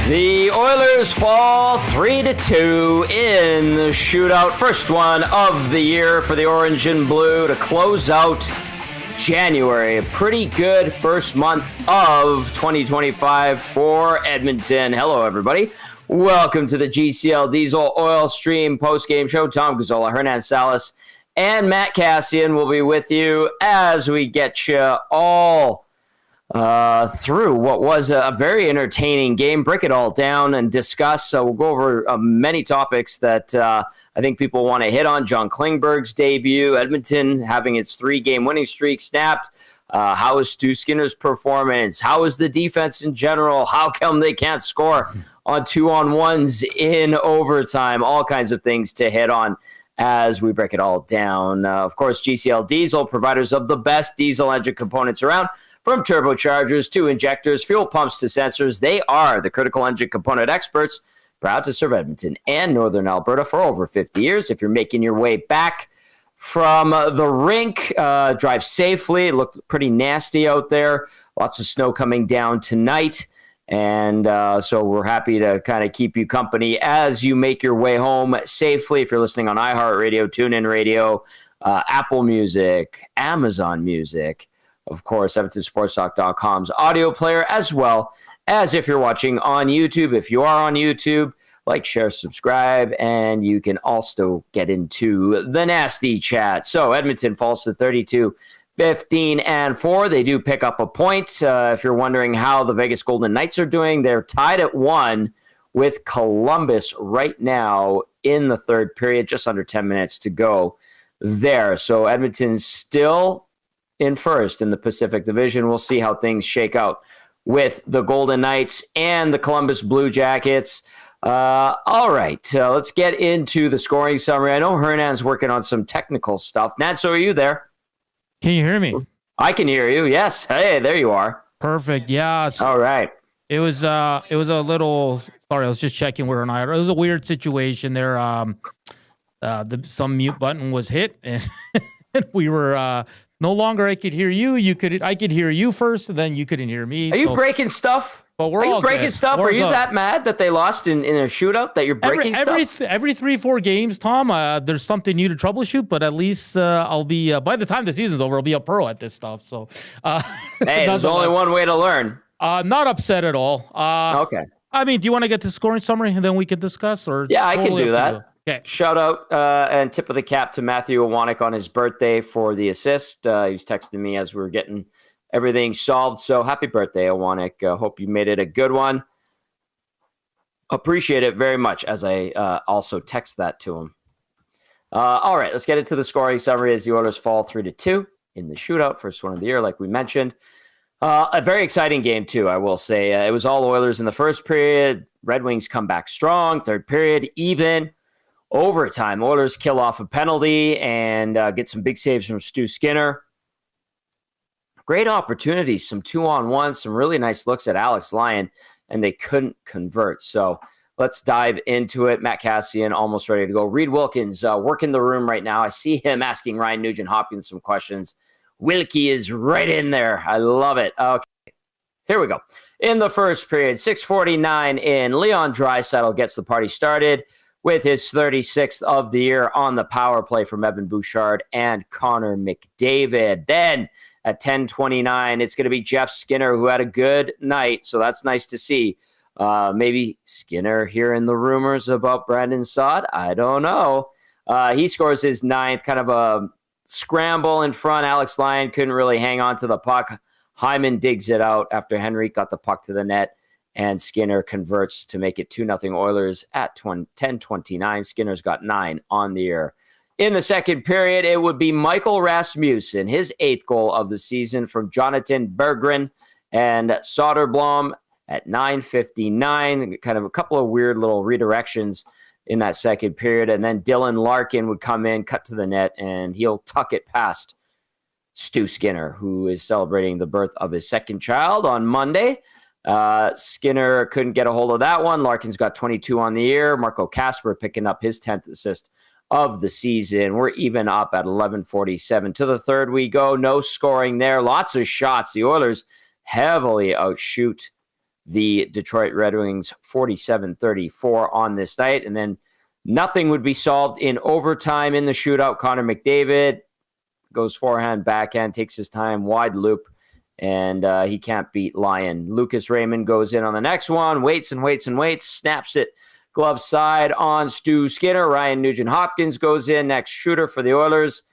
The Oilers fall 3-2 in the shootout. First one of the year for the Orange and Blue to close out January. A pretty good first month of 2025 for Edmonton. Hello, everybody. Welcome to the GCL Diesel Oil Stream postgame show. Tom Gazzola, Hernan, Salas, and Matt Kassian will be with you as we get you all through what was a very entertaining game, break it all down and discuss. So we'll go over many topics that I think people want to hit on. John Klingberg's debut, Edmonton having its 3-game winning streak snapped. How is Stu Skinner's performance? How is the defense in general? How come they can't score on 2-on-1s in overtime? All kinds of things to hit on as we break it all down. Of course, GCL Diesel, providers of the best diesel engine components around. From turbochargers to injectors, fuel pumps to sensors, they are the critical engine component experts, proud to serve Edmonton and Northern Alberta for over 50 years. If you're making your way back from the rink, drive safely. It looked pretty nasty out there. Lots of snow coming down tonight. And so we're happy to kind of keep you company as you make your way home safely. If you're listening on iHeartRadio, TuneIn Radio, Apple Music, Amazon Music, of course, EdmontonSportsTalk.com's audio player, as well as if you're watching on YouTube. If you are on YouTube, like, share, subscribe, and you can also get into the nasty chat. So Edmonton falls to 32-15-4. They do pick up a point. If you're wondering how the Vegas Golden Knights are doing, they're tied at 1 with Columbus right now in the third period, just under 10 minutes to go there. So Edmonton's still in first in the Pacific Division. We'll see how things shake out with the Golden Knights and the Columbus Blue Jackets. All right, let's get into the scoring summary. I know Hernan's working on some technical stuff. Nat, so are you there? Can you hear me? I can hear you, yes. Hey, there you are. Perfect, yeah. All right. It was a little, sorry, I was just checking where and I. It was a weird situation there. Some mute button was hit, and we were no longer. I could hear you. I could hear you first, and then you couldn't hear me. Are you breaking stuff? But are you breaking stuff? Are you that mad that they lost in a shootout that you're breaking stuff? Every 3-4 games, Tom, there's something new to troubleshoot, but at least I'll be, by the time the season's over, I'll be a pro at this stuff. So, hey, there's only one way to learn. Not upset at all. Okay. I mean, do you want to get the scoring summary and then we can discuss? Or yeah, I can do that. Okay. Shout out and tip of the cap to Matthew Iwanek on his birthday for the assist. He was texting me as we were getting everything solved. So happy birthday, Iwanek. Hope you made it a good one. Appreciate it very much as I also text that to him. All right, let's get into the scoring summary as the Oilers fall 3-2 in the shootout. First one of the year, like we mentioned. A very exciting game, too, I will say. It was all Oilers in the first period. Red Wings come back strong. Third period, even. Overtime, Oilers kill off a penalty and get some big saves from Stu Skinner. Great opportunities, some 2-on-1, some really nice looks at Alex Lyon, and they couldn't convert. So let's dive into it. Matt Kassian almost ready to go. Reed Wilkins working the room right now. I see him asking Ryan Nugent-Hopkins some questions. Wilkie is right in there. I love it. Okay, here we go. In the first period, 6:49 in, Leon Draisaitl gets the party started with his 36th of the year on the power play from Evan Bouchard and Connor McDavid. Then at 10:29, it's going to be Jeff Skinner, who had a good night, so that's nice to see. Maybe Skinner hearing the rumors about Brandon Saad. I don't know. He scores his 9th, kind of a scramble in front. Alex Lyon couldn't really hang on to the puck. Hyman digs it out after Henrique got the puck to the net. And Skinner converts to make it 2-0 Oilers at 10:29. Skinner's got 9 on the year. In the second period, it would be Michael Rasmussen, his 8th goal of the season from Jonathan Berggren and Soderblom at 9:59. Kind of a couple of weird little redirections in that second period. And then Dylan Larkin would come in, cut to the net, and he'll tuck it past Stu Skinner, who is celebrating the birth of his second child on Monday. Skinner couldn't get a hold of that one. Larkin's got 22 on the year. Marco Kasper picking up his 10th assist of the season. We're even up at 11:47. To the third we go. No scoring there. Lots of shots. The Oilers heavily outshoot the Detroit Red Wings 47-34 on this night. And then nothing would be solved in overtime in the shootout. Connor McDavid goes forehand, backhand, takes his time, wide loop, and he can't beat Lyon. Lucas Raymond goes in on the next one, waits and waits and waits, snaps it glove side on Stu Skinner. Ryan Nugent-Hopkins goes in, next shooter for the Oilers,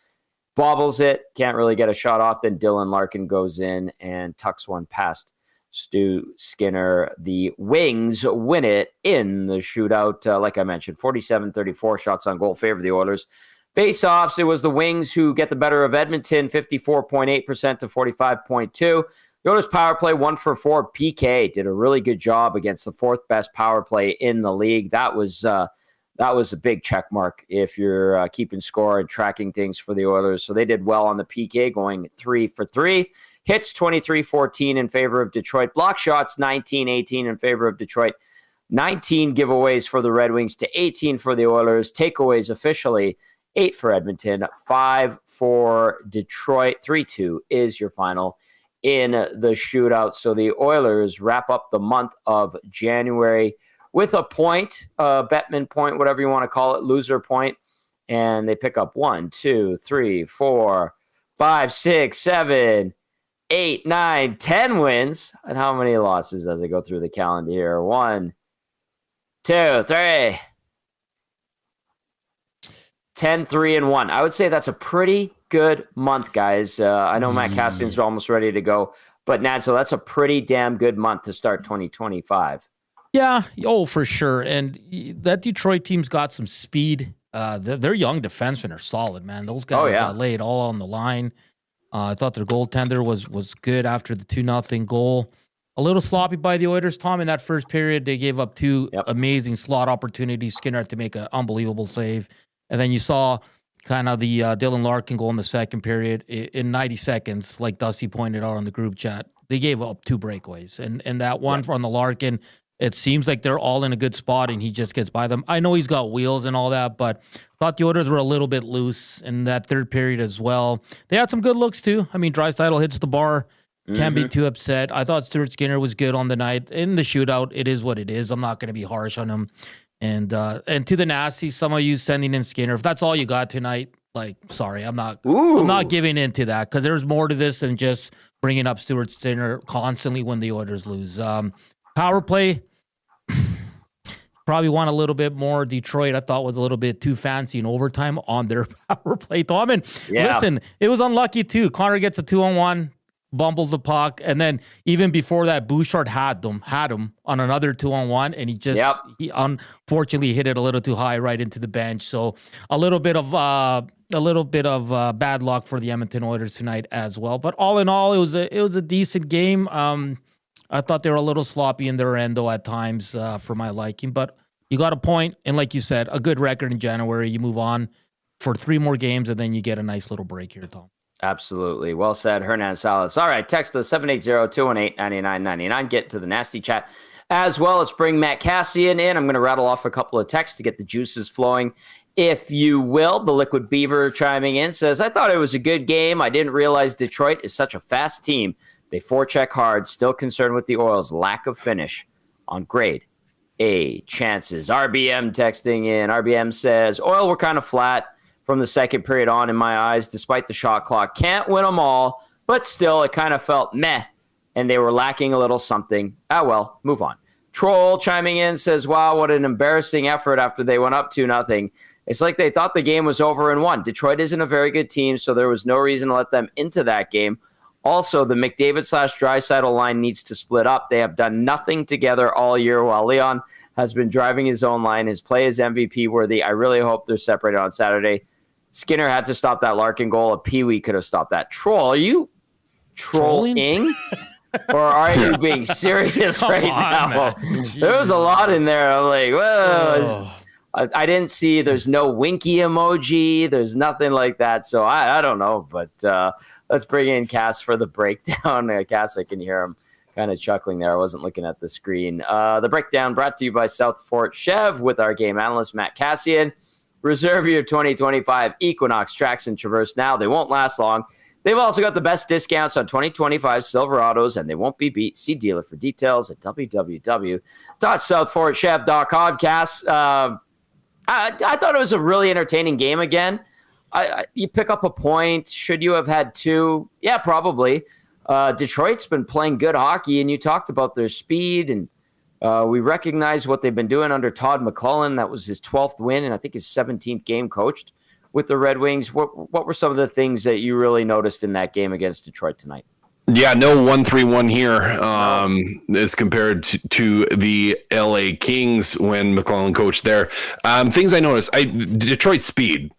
bobbles it, can't really get a shot off. Then Dylan Larkin goes in and tucks one past Stu Skinner. The Wings win it in the shootout. Like I mentioned, 47-34, shots on goal favor the Oilers. Face-offs, it was the Wings who get the better of Edmonton, 54.8% to 45.2. The Oilers power play 1 for 4. PK did a really good job against the fourth best power play in the league. That was a big check mark if you're keeping score and tracking things for the Oilers. So they did well on the PK, going 3 for 3. Hits 23-14 in favor of Detroit. Block shots 19-18 in favor of Detroit. 19 giveaways for the Red Wings to 18 for the Oilers. Takeaways officially 8 for Edmonton, 5 for Detroit. 3-2 is your final in the shootout. So the Oilers wrap up the month of January with a point, Bettman point, whatever you want to call it, loser point. And they pick up 1, 2, 3, 4, 5, 6, 7, 8, 9, 10 wins. And how many losses as I go through the calendar here? 1, 2, 3. 10, 3, and 1. I would say that's a pretty good month, guys. I know Matt Kassian's almost ready to go, but Nad, so that's a pretty damn good month to start 2025. Yeah, for sure. And that Detroit team's got some speed. Their young defensemen are solid, man. Those guys lay it all on the line. I thought their goaltender was good after the 2-0 goal. A little sloppy by the Oilers, Tom, in that first period. They gave up 2 amazing slot opportunities. Skinner had to make an unbelievable save. And then you saw kind of the Dylan Larkin goal in the second period. In 90 seconds, like Dusty pointed out on the group chat, they gave up 2 breakaways. And that one on the Larkin, it seems like they're all in a good spot, and he just gets by them. I know he's got wheels and all that, but I thought the Oilers were a little bit loose in that third period as well. They had some good looks, too. I mean, Draisaitl hits the bar. Can't be too upset. I thought Stuart Skinner was good on the night. In the shootout, it is what it is. I'm not going to be harsh on him. And to the nasty, some of you sending in Skinner. If that's all you got tonight, like, sorry, I'm not giving in to that, because there's more to this than just bringing up Stuart Skinner constantly when the Oilers lose. Power play, probably want a little bit more. Detroit, I thought, was a little bit too fancy in overtime on their power play. Tom, and listen, it was unlucky too. Connor gets a 2-on-1. Bumbles the puck, and then even before that, Bouchard had him on another 2-on-1, and he unfortunately hit it a little too high right into the bench. So a little bit of bad luck for the Edmonton Oilers tonight as well. But all in all, it was a decent game. I thought they were a little sloppy in their end though at times for my liking, but you got a point, and like you said, a good record in January. You move on for 3 more games, and then you get a nice little break here, Tom. Absolutely. Well said, Hernan Salas. All right, text the 780-218-9999. Get to the nasty chat as well. Let's bring Matt Kassian in. I'm going to rattle off a couple of texts to get the juices flowing, if you will. The Liquid Beaver chiming in says, I thought it was a good game. I didn't realize Detroit is such a fast team. They forecheck hard, still concerned with the Oil's lack of finish on grade A chances. RBM texting in. RBM says, Oil were kind of flat from the second period on in my eyes, despite the shot clock. Can't win them all, but still it kind of felt meh, and they were lacking a little something. Well, move on. Troll chiming in says, wow, what an embarrassing effort after they went up 2-0. It's like they thought the game was over and won. Detroit isn't a very good team, so there was no reason to let them into that game. Also, the McDavid/Draisaitl line needs to split up. They have done nothing together all year, while Leon has been driving his own line. His play is MVP worthy. I really hope they're separated on Saturday. Skinner had to stop that Larkin goal. A Pee-wee could have stopped that. Troll, are you trolling? Or are you being serious now? There was a lot in there. I'm like, whoa. I didn't see, there's no winky emoji. There's nothing like that. So I don't know. But let's bring in Cass for the breakdown. Cass, I can hear him kind of chuckling there. I wasn't looking at the screen. The breakdown brought to you by South Fort Chev with our game analyst, Matt Kassian. Reserve your 2025 Equinox tracks and Traverse now. They won't last long. They've also got the best discounts on 2025 Silverados, and they won't be beat. See dealer for details at www.southfortchev.com. Cass, I thought it was a really entertaining game again. You pick up a point. Should you have had two? Yeah, probably. Detroit's been playing good hockey, and you talked about their speed, and we recognize what they've been doing under Todd McClellan. That was his 12th win, and I think his 17th game coached with the Red Wings. What were some of the things that you really noticed in that game against Detroit tonight? Yeah, no 1-3-1 here as compared to the LA Kings when McClellan coached there. Things I noticed, Detroit's speed,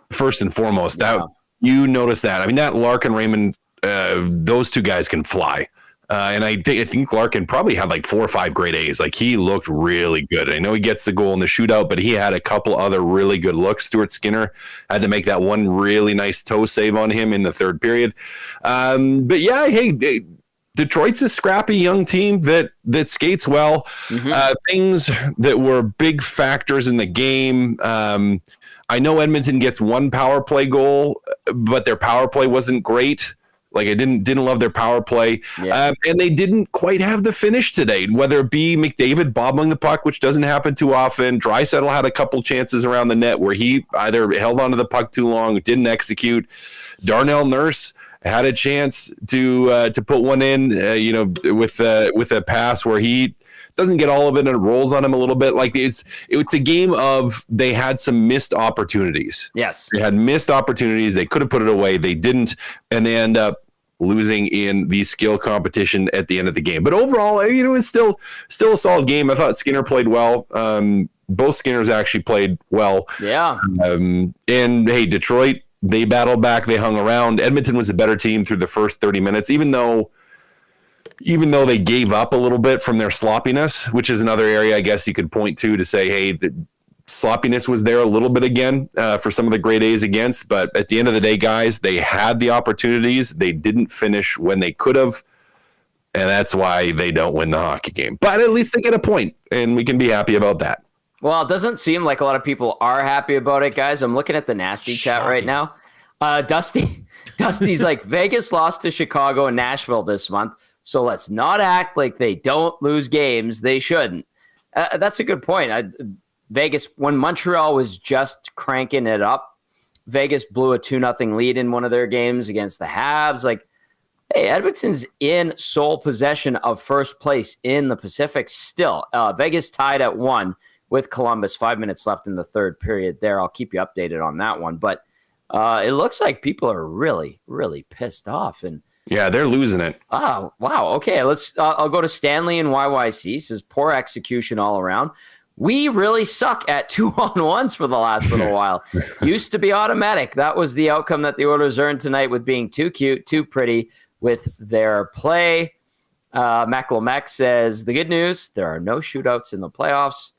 first and foremost. Yeah. That you notice that. I mean, that Larkin Raymond, those two guys can fly. And I think Larkin probably had like 4 or 5 grade A's. Like, he looked really good. I know he gets the goal in the shootout, but he had a couple other really good looks. Stuart Skinner had to make that one really nice toe save on him in the third period. But yeah, hey, Detroit's a scrappy young team that skates well. Mm-hmm. Things that were big factors in the game. I know Edmonton gets one power play goal, but their power play wasn't great. Like, I didn't love their power play. Yeah. And they didn't quite have the finish today, whether it be McDavid bobbling the puck, which doesn't happen too often. Draisaitl had a couple chances around the net where he either held onto the puck too long, didn't execute. Darnell Nurse had a chance to put one in, with a pass where he doesn't get all of it and it rolls on him a little bit. Like, it's a game of they had some missed opportunities. Yes. They had missed opportunities. They could have put it away. They didn't, and they end up losing in the skill competition at the end of the game. But overall, it's still a solid game. I thought Skinner played well. Both Skinners actually played well. Yeah. And hey, Detroit, they battled back. They hung around. Edmonton was a better team through the first 30 minutes, even though they gave up a little bit from their sloppiness, which is another area I guess you could point to say, hey, the sloppiness was there a little bit again for some of the grade A's against. But at the end of the day, guys, they had the opportunities. They didn't finish when they could have. And that's why they don't win the hockey game. But at least they get a point, and we can be happy about that. Well, it doesn't seem like a lot of people are happy about it, guys. I'm looking at the nasty chat right now. Dusty's like, Vegas lost to Chicago and Nashville this month, so let's not act like they don't lose games. They shouldn't. That's a good point. Vegas, when Montreal was just cranking it up, Vegas blew a 2-0 lead in one of their games against the Habs. Like, hey, Edmonton's in sole possession of first place in the Pacific still. Vegas tied at 1 with Columbus, 5 minutes left in the third period there. I'll keep you updated on that one. But it looks like people are really, really pissed off. And yeah, they're losing it. Oh, wow. Okay, I'll go to Stanley and YYC. Says, poor execution all around. We really suck at 2-on-1s for the last little while. Used to be automatic. That was the outcome that the Oilers earned tonight with being too cute, too pretty with their play. Mac says, the good news, there are no shootouts in the playoffs.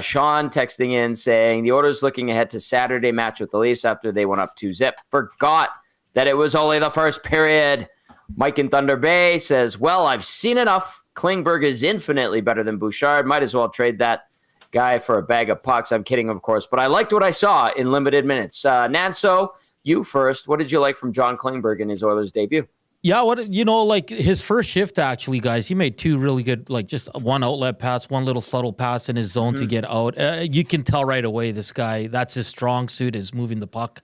Sean texting in saying, the Oilers looking ahead to Saturday match with the Leafs after they went up 2-0. Forgot that it was only the first period. Mike in Thunder Bay says, well, I've seen enough. Klingberg is infinitely better than Bouchard. Might as well trade that guy for a bag of pucks. I'm kidding, of course, but I liked what I saw in limited minutes. Nanso, you first. What did you like from John Klingberg in his Oilers debut? Yeah, like his first shift, actually, guys, he made 2 really good, like just one outlet pass, one little subtle pass in his zone to get out. You can tell right away this guy, that's his strong suit, is moving the puck.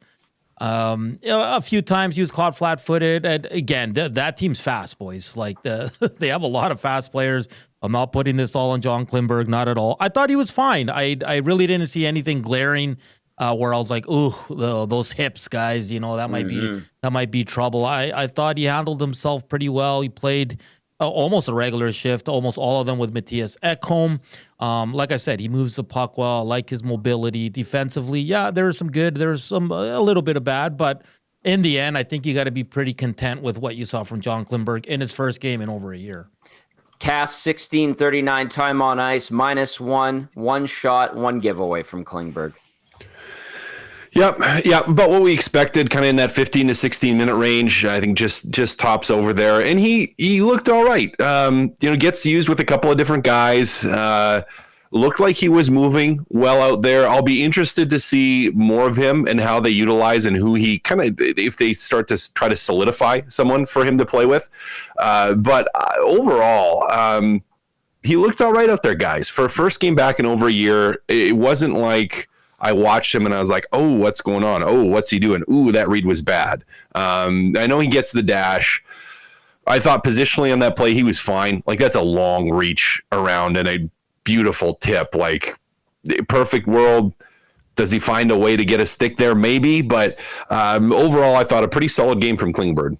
A few times he was caught flat-footed. And again, that team's fast, boys. Like, they have a lot of fast players. I'm not putting this all on John Klingberg, not at all. I thought he was fine. I really didn't see anything glaring where I was like, ooh, those hips, guys, that might be trouble. I thought he handled himself pretty well. He played almost a regular shift, almost all of them with Matthias Ekholm. Like I said, he moves the puck well. I like his mobility. Defensively, yeah, there's some good. There's a little bit of bad, but in the end, I think you got to be pretty content with what you saw from John Klingberg in his first game in over a year. Cass 16:39 time on ice, -1, 1 shot, 1 giveaway from Klingberg. Yep, but what we expected, kind of in that 15 to 16 minute range, I think just tops over there, and he looked all right. Gets used with a couple of different guys. looked like he was moving well out there. I'll be interested to see more of him and how they utilize and who he kind of, if they start to try to solidify someone for him to play with. But overall, he looked all right out there, guys. For a first game back in over a year, it wasn't like I watched him and I was like, oh, what's going on? Oh, what's he doing? Ooh, that read was bad. I know he gets the dash. I thought positionally on that play, he was fine. Like, that's a long reach around and a beautiful tip. Like, perfect world. Does he find a way to get a stick there? Maybe. But overall, I thought a pretty solid game from Klingberg.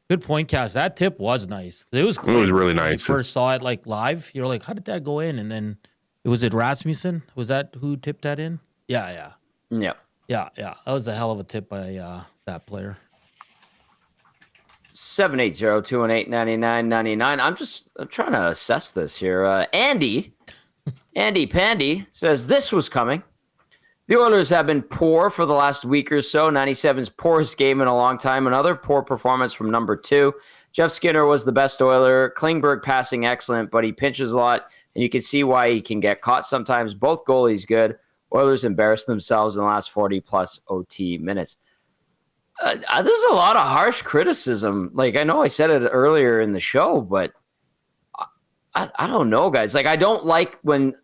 Good point, Cass. That tip was nice. It was cool. It was really nice. When I first saw it like live, you're like, how did that go in? And then was it Rasmussen? Was that who tipped that in? Yeah. That was a hell of a tip by that player. 780-218-9999. I'm trying to assess this here. Andy Pandy says this was coming. The Oilers have been poor for the last week or so. 97's poorest game in a long time. Another poor performance from number 2. Jeff Skinner was the best Oiler. Klingberg passing excellent, but he pinches a lot, and you can see why he can get caught sometimes. Both goalies good. Oilers embarrassed themselves in the last 40-plus OT minutes. There's a lot of harsh criticism. Like, I know I said it earlier in the show, but I don't know, guys. Like, I don't like when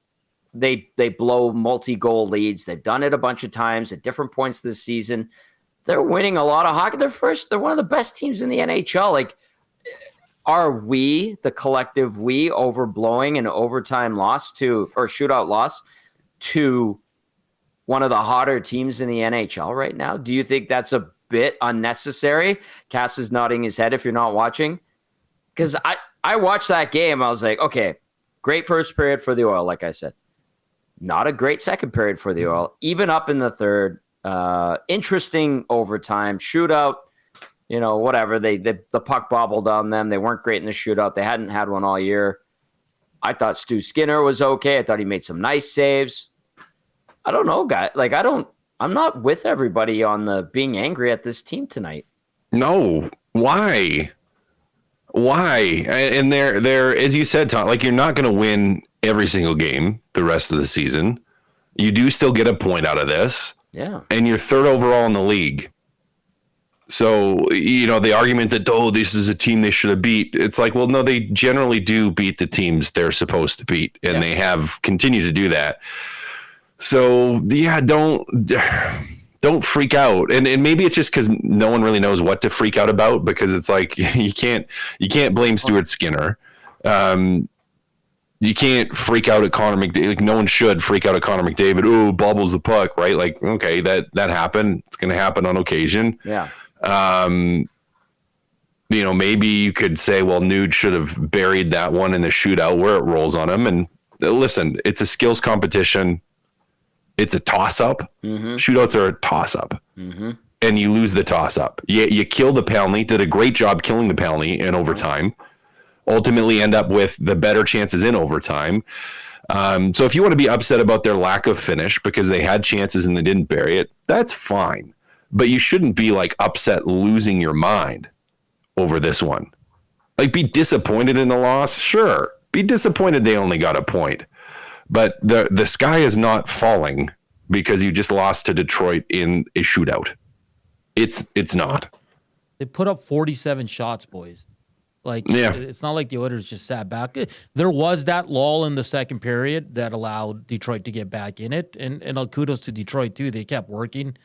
they blow multi-goal leads. They've done it a bunch of times at different points this season. They're winning a lot of hockey. They're one of the best teams in the NHL. Like, are we, the collective we, overblowing an overtime loss or shootout loss to one of the hotter teams in the NHL right now? Do you think that's a bit unnecessary? Cass is nodding his head if you're not watching. Because I watched that game. I was like, okay, great first period for the Oil, like I said. Not a great second period for the Oil. Even up in the third. Interesting overtime. Shootout, whatever. The puck bobbled on them. They weren't great in the shootout. They hadn't had one all year. I thought Stu Skinner was okay. I thought he made some nice saves. I don't know, guys. Like, I'm not with everybody on the being angry at this team tonight. No. Why? And they're as you said, Tom, like, you're not going to win every single game the rest of the season. You do still get a point out of this. Yeah. And you're third overall in the league. So, the argument that, this is a team they should have beat. It's like, well, no, they generally do beat the teams they're supposed to beat. And they have continued to do that. So, yeah, don't freak out. And maybe it's just because no one really knows what to freak out about, because it's like you can't blame Stuart Skinner. You can't freak out at Connor McDavid. Like, no one should freak out at Connor McDavid. Oh, bobbles the puck, right? Like, okay, that happened. It's going to happen on occasion. Yeah. Maybe you could say, well, Nude should have buried that one in the shootout where it rolls on him. And listen, it's a skills competition. It's a toss-up. Mm-hmm. Shootouts are a toss-up. Mm-hmm. And you lose the toss-up. You kill the penalty, did a great job killing the penalty in overtime, ultimately end up with the better chances in overtime. So if you want to be upset about their lack of finish because they had chances and they didn't bury it, that's fine. But you shouldn't be, like, upset losing your mind over this one. Like, be disappointed in the loss? Sure. Be disappointed they only got a point. But the sky is not falling because you just lost to Detroit in a shootout. It's not. They put up 47 shots, boys. Like, It's not like the Oilers just sat back. There was that lull in the second period that allowed Detroit to get back in it. And kudos to Detroit, too. They kept working.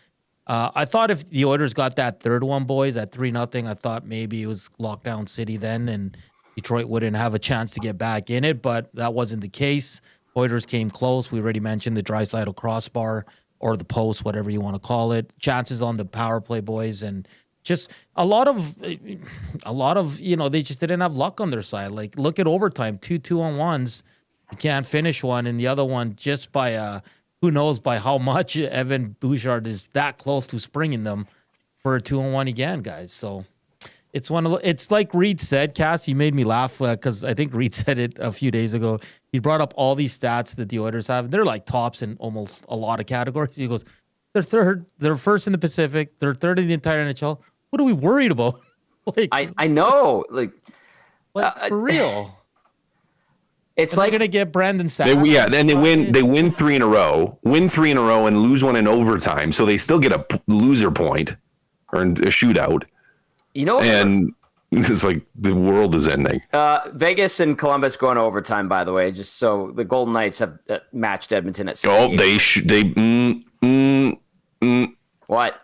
I thought if the Oilers got that third one, boys, at 3-0, I thought maybe it was lockdown city then and Detroit wouldn't have a chance to get back in it. But that wasn't the case. Oilers came close. We already mentioned the Draisaitl crossbar or the post, whatever you want to call it. Chances on the power play, boys, and just a lot of, they just didn't have luck on their side. Like, look at overtime, 2 2-on-1s. You can't finish one, and the other one just by who knows by how much Evan Bouchard is that close to springing them for a 2-on-1 again, guys. So it's like Reed said, Cass, you made me laugh because I think Reed said it a few days ago. He brought up all these stats that the Oilers have. They're like tops in almost a lot of categories. He goes, they're third, they're first in the Pacific, they're third in the entire NHL. What are we worried about? Like, I know, like for real. It's like going to get Brandon Saad. Then they win 3 in a row, and lose one in overtime. So they still get a loser point or a shootout. You know, and it's like the world is ending. Vegas and Columbus going to overtime, by the way, just so the Golden Knights have matched Edmonton at 6. Oh, What?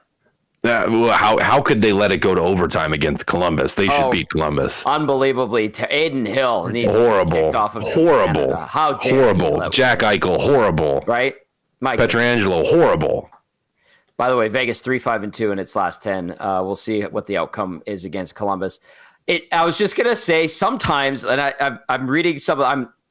How could they let it go to overtime against Columbus? They should beat Columbus. Unbelievably. Aiden Hill needs horrible. to be kicked off of horrible. How horrible. Jack Eichel, horrible. Right? Pietrangelo, horrible. By the way, Vegas 3-5-2 in its last 10. We'll see what the outcome is against Columbus. I was just gonna say sometimes, and I'm reading some.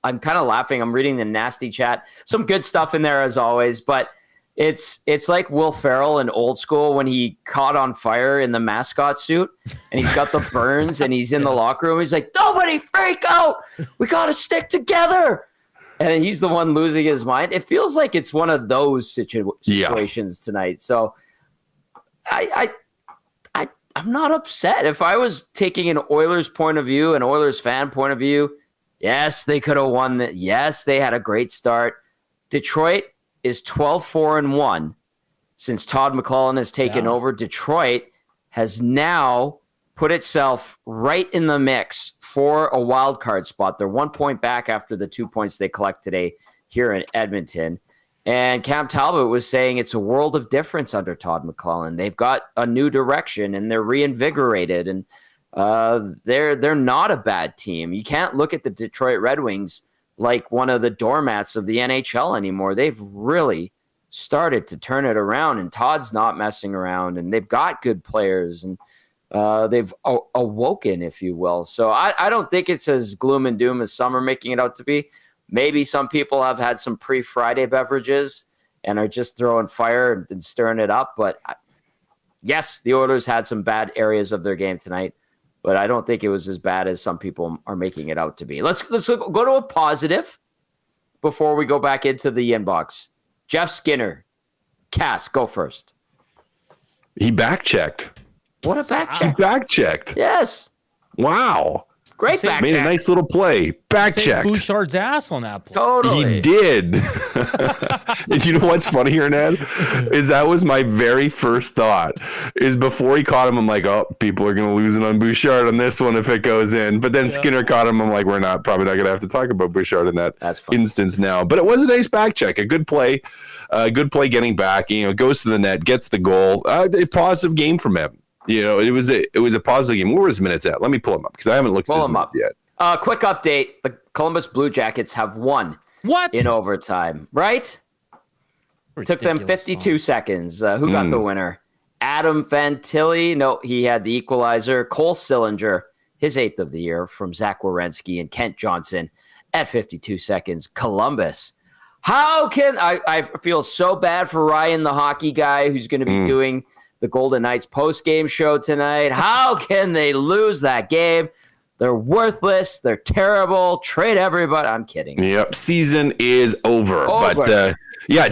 I'm kind of laughing. I'm reading the nasty chat. Some good stuff in there as always, but it's like Will Ferrell in Old School when he caught on fire in the mascot suit and he's got the burns and he's in the locker room. He's like, "Nobody freak out. We gotta stick together." And he's the one losing his mind. It feels like it's one of those situations tonight. So I'm not upset. If I was taking an Oilers point of view, an Oilers fan point of view, yes, they could have won that. Yes, they had a great start. Detroit is 12-4-1 since Todd McLellan has taken over. Detroit has now put itself right in the mix for a wild card spot. They're 1 point back after the 2 points they collect today here in Edmonton. And Cam Talbot was saying it's a world of difference under Todd McLellan. They've got a new direction and they're reinvigorated, and they're not a bad team. You can't look at the Detroit Red Wings like one of the doormats of the NHL anymore. They've really started to turn it around, and Todd's not messing around, and they've got good players, and they've awoken, if you will. So I don't think it's as gloom and doom as some are making it out to be. Maybe some people have had some pre-Friday beverages and are just throwing fire and stirring it up. But yes, the Oilers had some bad areas of their game tonight, but I don't think it was as bad as some people are making it out to be. Let's go to a positive before we go back into the inbox. Jeff Skinner. Cass, go first. He back-checked. What a back-check. He back-checked. Yes. Wow. Great back Made check. a nice little play. Back-checked. Bouchard's ass on that play. Totally. He did. And you know what's funny here, Ned? Is that was my very first thought. Is before he caught him, I'm like, oh, people are going to lose it on Bouchard on this one if it goes in. But then Skinner caught him. I'm like, we're probably not going to have to talk about Bouchard in that instance now. But it was a nice back check. A good play. Good play getting back. Goes to the net, gets the goal. A positive game from him. It was a positive game. Where was his minutes at? Let me pull him up because I haven't looked at his minutes yet. Quick update. The Columbus Blue Jackets have won in overtime, right? Ridiculous. Took them 52 seconds. Who got the winner? Adam Fantilli. No, he had the equalizer. Cole Sillinger, his 8th of the year from Zach Werenski and Kent Johnson at 52 seconds. Columbus. How can I feel so bad for Ryan, the hockey guy, who's going to be doing the Golden Knights post-game show tonight. How can they lose that game? They're worthless. They're terrible. Trade everybody. I'm kidding. Yep. Season is over. But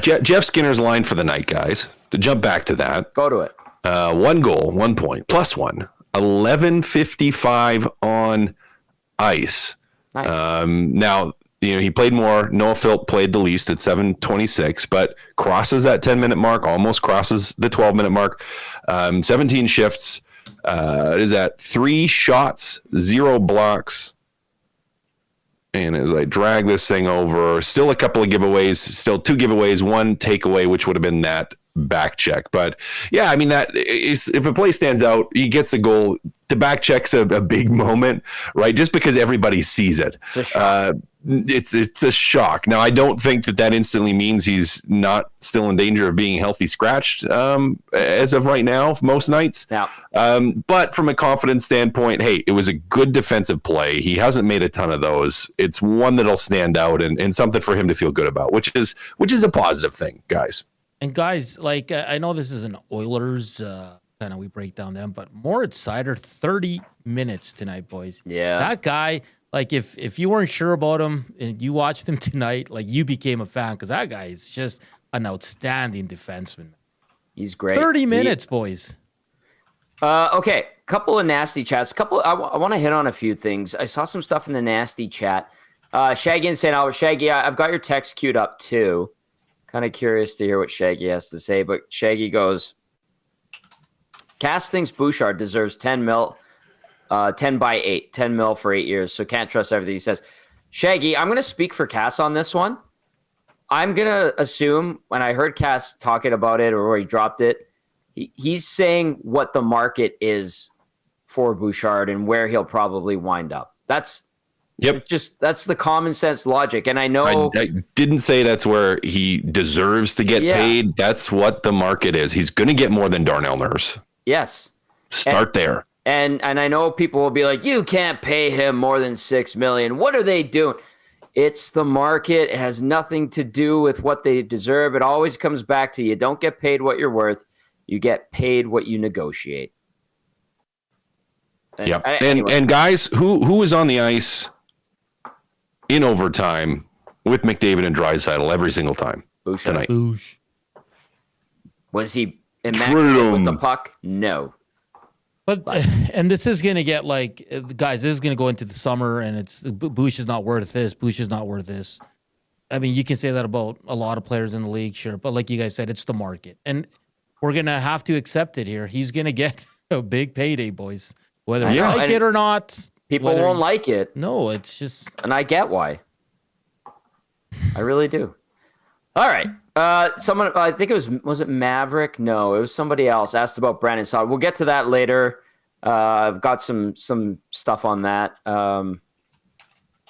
Jeff Skinner's line for the night, guys. To jump back to that. Go to it. 1 goal, 1 point, +1. 11:55 on ice. Nice. Now, he played more. Noah Philp played the least at 7:26, but crosses that 10-minute mark, almost crosses the 12-minute mark. 17 shifts. Is at 3 shots, 0 blocks. And as I drag this thing over, still a couple of giveaways, still 2 giveaways, 1 takeaway, which would have been that back check. But yeah, I mean, that is, if a play stands out, he gets a goal. The back check's a big moment, right? Just because everybody sees it. It's a shock. It's a shock. Now, I don't think that instantly means he's not still in danger of being healthy scratched as of right now, most nights. Yeah. But from a confidence standpoint, hey, it was a good defensive play. He hasn't made a ton of those. It's one that'll stand out and something for him to feel good about, which is a positive thing, guys. And guys, like I know this is an Oilers kind of we break down them, but Moritz Seider, 30 minutes tonight, boys. Yeah. That guy, like if you weren't sure about him and you watched him tonight, like you became a fan because that guy is just an outstanding defenseman. He's great. 30 minutes, boys. Okay, couple of nasty chats. I want to hit on a few things. I saw some stuff in the nasty chat. Shaggy and St. Albert. Shaggy, I've got your text queued up too. Kind of curious to hear what Shaggy has to say, but Shaggy goes, Cass thinks Bouchard deserves 10 mil, 10 by 8, 10 mil for 8 years, so can't trust everything he says. Shaggy, I'm going to speak for Cass on this one. I'm going to assume when I heard Cass talking about it or where he dropped it, he's saying what the market is for Bouchard and where he'll probably wind up. That's the common sense logic. And I know I didn't say that's where he deserves to get paid. That's what the market is. He's going to get more than Darnell Nurse. Yes. Start there. And I know people will be like, you can't pay him more than $6 million. What are they doing? It's the market. It has nothing to do with what they deserve. It always comes back to you don't get paid what you're worth. You get paid what you negotiate. And guys, who was on the ice in overtime with McDavid and Draisaitl every single time tonight? Boosh. Was he immaculate with the puck? No. But and this is going to get guys, this is going to go into the summer and it's Boosh is not worth this. Boosh is not worth this. I mean, you can say that about a lot of players in the league, sure. But like you guys said, it's the market. And we're going to have to accept it here. He's going to get a big payday, boys. Whether you like it or not. People won't like it. No, it's just. And I get why. I really do. All right. Someone, I think was it Maverick? No, it was somebody else asked about Brandon Saad. We'll get to that later. I've got some stuff on that.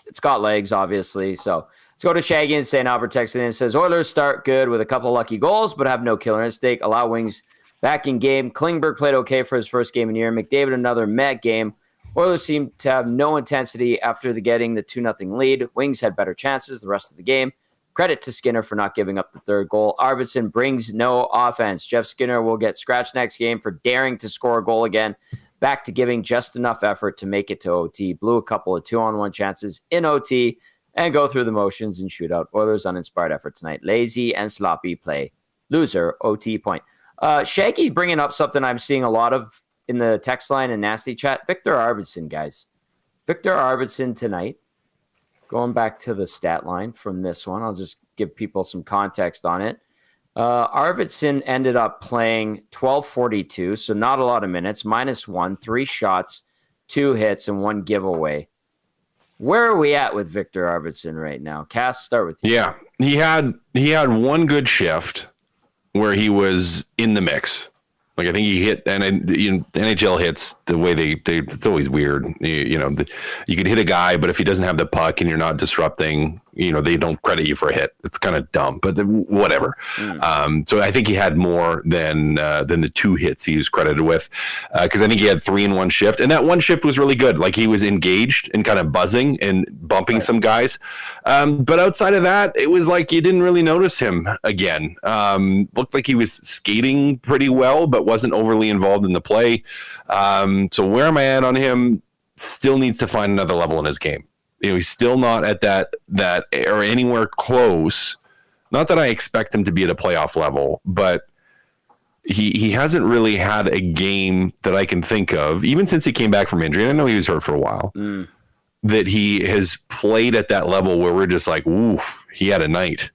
It's got legs, obviously. So let's go to Shaggy and St. Albert texting in. It says, Oilers start good with a couple lucky goals, but have no killer instinct. Allow Wings back in game. Klingberg played okay for his first game in a year. McDavid, another Met game. Oilers seem to have no intensity after getting the 2-0 lead. Wings had better chances the rest of the game. Credit to Skinner for not giving up the third goal. Arvidsson brings no offense. Jeff Skinner will get scratched next game for daring to score a goal again. Back to giving just enough effort to make it to OT. Blew a couple of 2-on-1 chances in OT and go through the motions in shootout. Oilers uninspired effort tonight. Lazy and sloppy play. Loser, OT point. Shaggy bringing up something I'm seeing a lot of in the text line and nasty chat. Victor Arvidsson, guys. Victor Arvidsson tonight. Going back to the stat line from this one, I'll just give people some context on it. Arvidsson ended up playing 12:42, so not a lot of minutes, -1, 3 shots, 2 hits, and 1 giveaway. Where are we at with Victor Arvidsson right now? Cass, start with you. Yeah, he had one good shift where he was in the mix. Like I think he hit, and NHL hits the way they it's always weird. You could hit a guy, but if he doesn't have the puck and you're not disrupting, they don't credit you for a hit. It's kind of dumb, but whatever. So I think he had more than the 2 hits he was credited with, because I think he had 3 in one shift, and that one shift was really good. Like he was engaged and kind of buzzing and bumping some guys. But outside of that, it was like you didn't really notice him again. Looked like he was skating pretty well, but wasn't overly involved in the play. So where am I at on him? Still needs to find another level in his game. He's still not at that or anywhere close. Not that I expect him to be at a playoff level, but he hasn't really had a game that I can think of, even since he came back from injury. And I know he was hurt for a while, that he has played at that level where we're just like, oof, he had a night.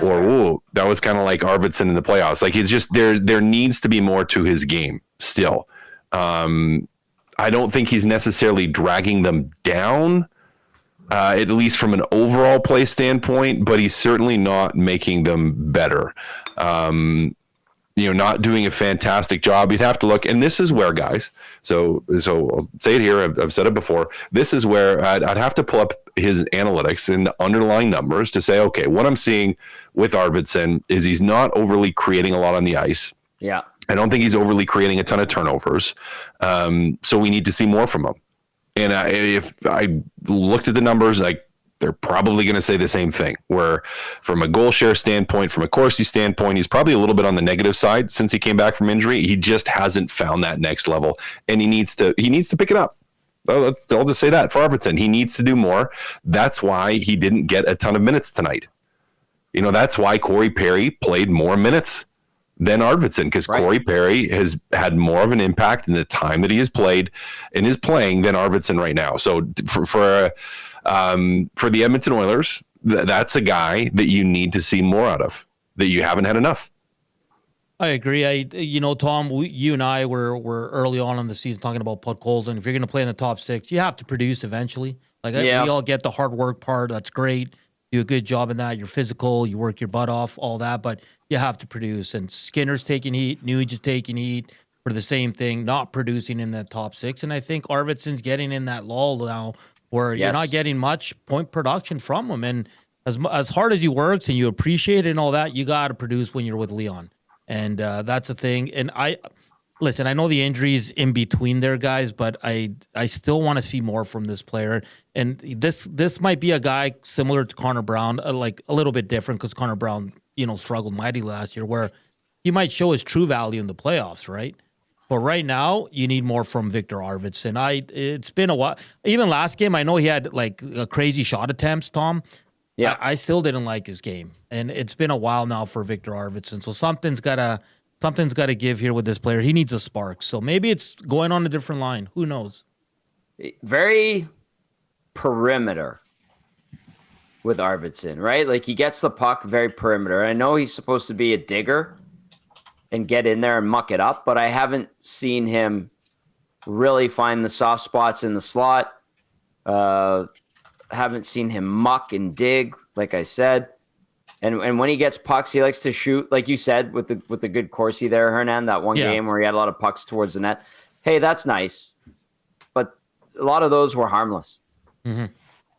Ooh, that was kind of like Arvidsson in the playoffs. Like it's just there needs to be more to his game still. I don't think he's necessarily dragging them down, at least from an overall play standpoint, but he's certainly not making them better. Not doing a fantastic job. You'd have to look, and this is where, guys, so I'll say it here, I've said it before, this is where I'd have to pull up his analytics and the underlying numbers to say, okay, what I'm seeing with Arvidsson is he's not overly creating a lot on the ice. Yeah. I don't think he's overly creating a ton of turnovers. So we need to see more from him. And if I looked at the numbers, they're probably going to say the same thing, where from a goal share standpoint, from a Corsi standpoint, he's probably a little bit on the negative side since he came back from injury. He just hasn't found that next level, and he needs to pick it up. I'll just say that for Arvidsson, he needs to do more. That's why he didn't get a ton of minutes tonight. That's why Corey Perry played more minutes than Arvidsson, because Corey Perry has had more of an impact in the time that he has played and is playing than Arvidsson right now. So for For the Edmonton Oilers, that's a guy that you need to see more out of, that you haven't had enough. I agree. Tom, you and I were early on in the season talking about puck holes, and if you're going to play in the top 6, you have to produce eventually. We all get the hard work part. That's great. Do a good job in that. You're physical. You work your butt off, all that, but you have to produce. And Skinner's taking heat. Nuge is taking heat for the same thing, not producing in the top 6. And I think Arvidsson's getting in that lull now where you're not getting much point production from him. And as hard as he works and you appreciate it and all that, you got to produce when you're with Leon. And that's a thing. And I know the injuries in between there, guys, but I still want to see more from this player. And this might be a guy similar to Connor Brown, like a little bit different because Connor Brown, struggled mighty last year, where he might show his true value in the playoffs, right? But right now, you need more from Victor Arvidsson. It's been a while. Even last game, I know he had like a crazy shot attempts, Tom. Yeah, I still didn't like his game, and it's been a while now for Victor Arvidsson. So something's gotta give here with this player. He needs a spark. So maybe it's going on a different line. Who knows? Very perimeter with Arvidsson, right? Like he gets the puck very perimeter. I know he's supposed to be a digger and get in there and muck it up, but I haven't seen him really find the soft spots in the slot. Haven't seen him muck and dig, like I said. And when he gets pucks, he likes to shoot, like you said, with the good Corsi there, Hernan, that one game where he had a lot of pucks towards the net. Hey, that's nice. But a lot of those were harmless. Mm-hmm.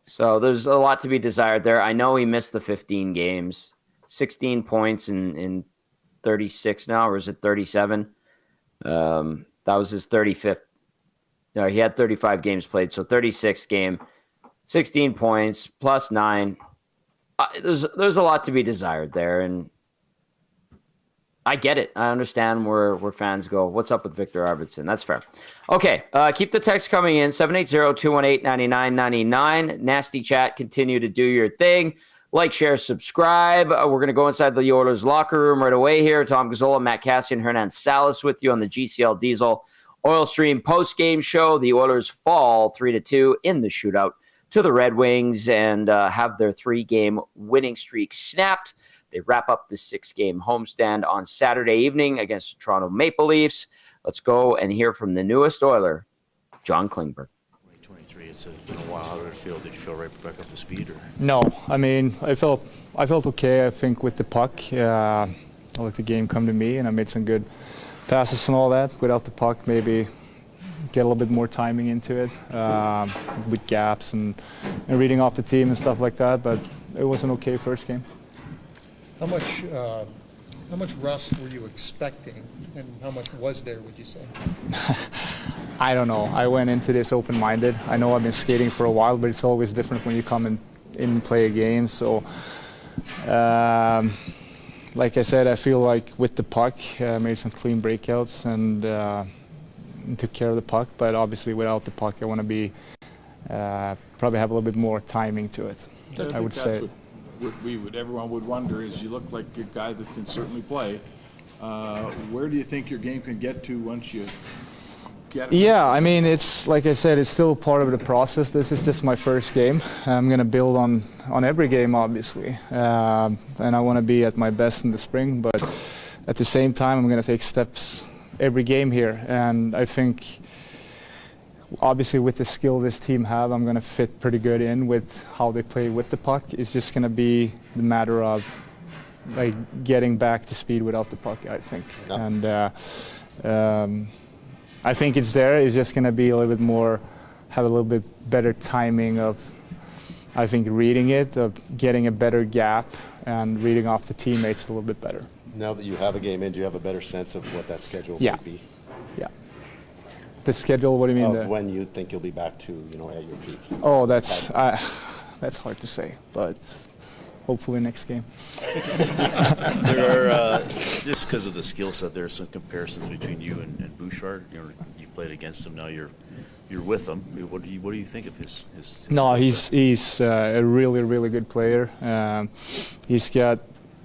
So there's a lot to be desired there. I know he missed the 15 games, 16 points in 36 now, or is it 37? That was his 35th. No, he had 35 games played, so 36th game. 16 points, plus 9. There's a lot to be desired there, and I get it. I understand where fans go, what's up with Victor Arvidsson? That's fair. Okay, keep the text coming in, 780-218-9999. Nasty chat, continue to do your thing. Like, share, subscribe. We're going to go inside the Oilers locker room right away here. Tom Gazzola, Matt Kassian, Hernan Salas with you on the GCL Diesel Oil Stream post-game show. The Oilers fall 3-2 in the shootout to the Red Wings and have their 3-game winning streak snapped. They wrap up the 6-game homestand on Saturday evening against the Toronto Maple Leafs. Let's go and hear from the newest Oiler, John Klingberg. 2023, it's been a while. How did it feel? Did you feel right back up to speed? Or? No, I mean, I felt okay, I think, with the puck. I let the game come to me, and I made some good passes and all that. Without the puck, maybe get a little bit more timing into it with gaps and reading off the team and stuff like that. But it was an okay first game. How much rust were you expecting, and how much was there, would you say? I don't know. I went into this open-minded. I know I've been skating for a while, but it's always different when you come in and play a game. So, like I said, I feel like with the puck, I made some clean breakouts and took care of the puck. But obviously, without the puck, I want to be probably have a little bit more timing to it. I would say. Everyone would wonder is you look like a guy that can certainly play. Where do you think your game can get to once you get it? Yeah, I mean, it's like I said, it's still part of the process. This is just my first game. I'm going to build on every game, obviously. And I want to be at my best in the spring, but at the same time, I'm going to take steps every game here. And I think, obviously, with the skill this team have, I'm going to fit pretty good in with how they play with the puck. It's just going to be the matter of like getting back to speed without the puck, I think. Yeah. And I think it's there. It's just going to be a little bit more, have a little bit better timing of, I think, reading it, of getting a better gap and reading off the teammates a little bit better. Now that you have a game in, do you have a better sense of what that schedule might be? Yeah. The schedule, what do you mean? Of when you think you'll be back to, at your peak? Oh, that's hard to say, but hopefully next game. There are, just because of the skill set, there are some comparisons between you and Bouchard. You played against him, now you're with him. What do you think of his No, he's a really, really good player. He's got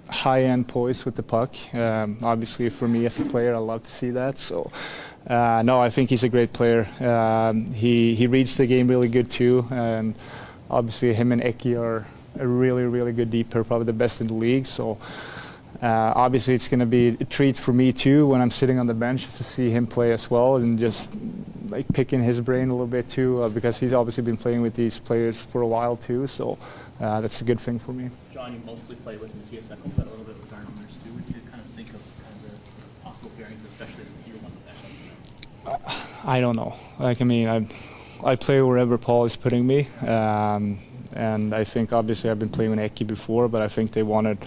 high-end poise with the puck. Obviously, for me as a player, I love to see that. So, no, I think he's a great player. He reads the game really good too, and obviously him and Eki are a really, really good deep pair, probably the best in the league. So obviously it's going to be a treat for me too when I'm sitting on the bench to see him play as well, and just like picking his brain a little bit too, because he's obviously been playing with these players for a while too. So that's a good thing for me. John, you mostly play with Matthias Ekholm, but a little bit with Arvidsson too. What do you kind of think of the possible pairings, especially with you on the bench? I don't know. Like, I mean, I play wherever Paul is putting me, and I think obviously I've been playing with Eki before, but I think they wanted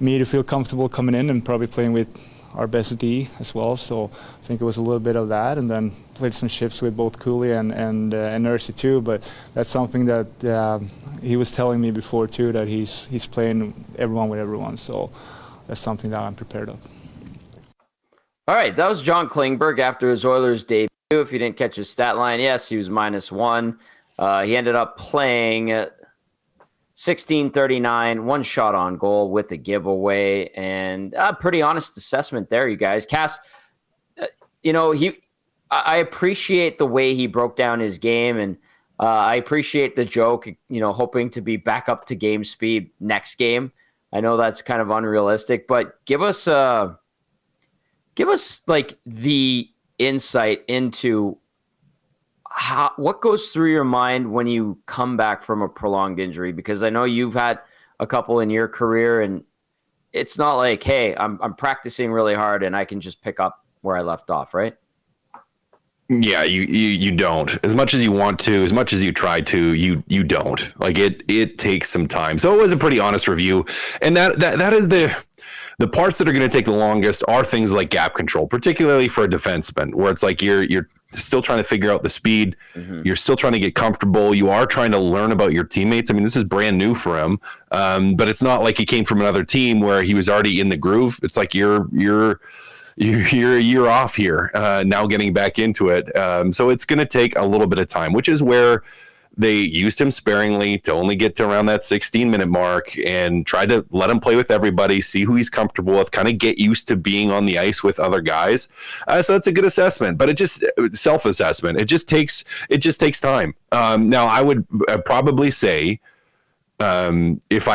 me to feel comfortable coming in and probably playing with our best D as well. So I think it was a little bit of that, and then played some shifts with both Cooley and Nursey too. But that's something that he was telling me before too, that he's playing everyone with everyone. So that's something that I'm prepared of. All right, that was John Klingberg after his Oilers debut. If you didn't catch his stat line, yes, he was -1. He ended up playing 16:39, one shot on goal with a giveaway, and a pretty honest assessment there, you guys. Cass, I appreciate the way he broke down his game, and I appreciate the joke, hoping to be back up to game speed next game. I know that's kind of unrealistic, but give us like the insight into what goes through your mind when you come back from a prolonged injury, because I know you've had a couple in your career, and it's not like, hey, I'm practicing really hard and I can just pick up where I left off, right? Yeah, you don't. As much as you want to, as much as you try to, you don't. Like it takes some time. So it was a pretty honest review, and that is the parts that are going to take the longest are things like gap control, particularly for a defenseman, where it's like you're still trying to figure out the speed. Mm-hmm. You're still trying to get comfortable. You are trying to learn about your teammates. I mean, this is brand new for him, but it's not like he came from another team where he was already in the groove. It's like you're a year off here, now getting back into it. So it's going to take a little bit of time, which is where they used him sparingly to only get to around that 16-minute mark and try to let him play with everybody, see who he's comfortable with, kind of get used to being on the ice with other guys. So that's a good assessment, but it just self-assessment. It just takes time. Now I would probably say, if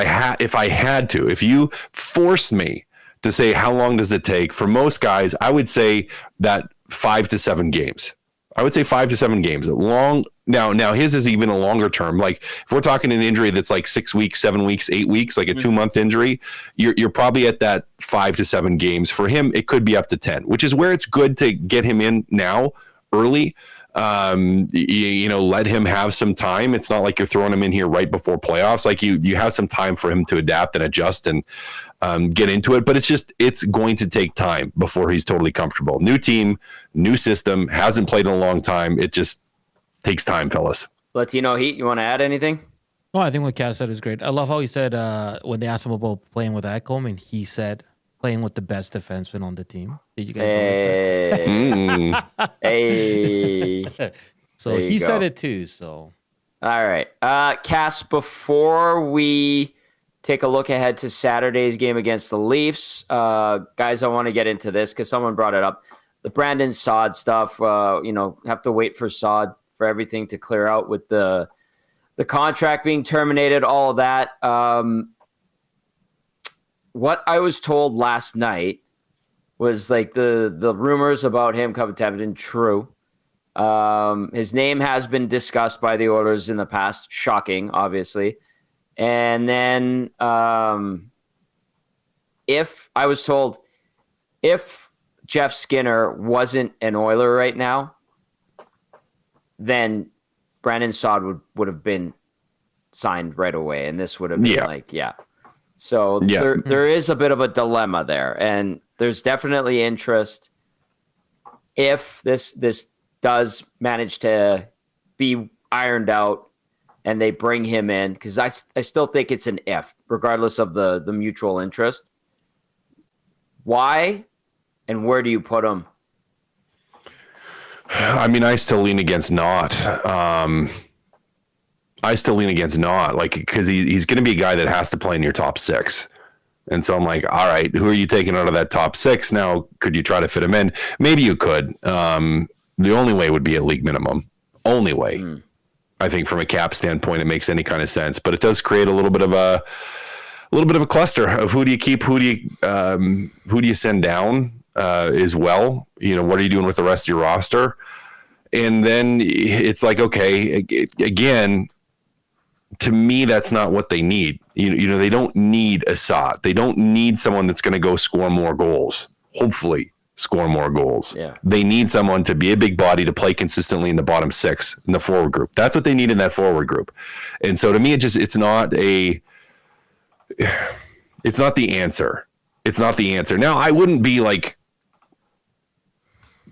you forced me to say how long does it take, for most guys, I would say that 5 to 7 games. I would say 5 to 7 games. Long now his is even a longer term. Like if we're talking an injury that's like 6 weeks, 7 weeks, 8 weeks, like a 2-month injury, you're probably at that 5 to 7 games. For him, it could be up to 10, which is where it's good to get him in now early. Let him have some time. It's not like you're throwing him in here right before playoffs. Like you have some time for him to adapt and adjust and get into it. But it's going to take time before he's totally comfortable. New team, new system, hasn't played in a long time. It just takes time, fellas. Latino Heat, you want to add anything? No, I think what Cass said is great. I love how he said when they asked him about playing with Ekholm, and he said playing with the best defenseman on the team. Did you guys notice that? Hey. So he said it too. So all right, Cass. Before we take a look ahead to Saturday's game against the Leafs, guys, I want to get into this because someone brought it up. The Brandon Saad stuff. Have to wait for Saad for everything to clear out with the contract being terminated. All of that. What I was told last night was like the rumors about him coming to Edmonton true. His name has been discussed by the Oilers in the past. Shocking, obviously. And then if Jeff Skinner wasn't an Oiler right now, then Brandon Saad would have been signed right away. And this would have been So there is a bit of a dilemma there, and there's definitely interest if this does manage to be ironed out and they bring him in, because I still think it's an if, regardless of the mutual interest. Why and where do you put him? I mean, I still lean against not. Like, because he's going to be a guy that has to play in your top 6. And so I'm like, all right, who are you taking out of that top 6? Now, could you try to fit him in? Maybe you could. The only way would be a league minimum. Only way. I think from a cap standpoint, it makes any kind of sense, but it does create a little bit of a cluster of who do you keep, who do you send down as well. What are you doing with the rest of your roster? And then it's like, okay, again, to me, that's not what they need. They don't need a Saad. They don't need someone that's going to go score more goals. Hopefully score more goals. Yeah. They need someone to be a big body to play consistently in the bottom six in the forward group. That's what they need in that forward group. And so to me, it's not the answer. It's not the answer. Now, I wouldn't be like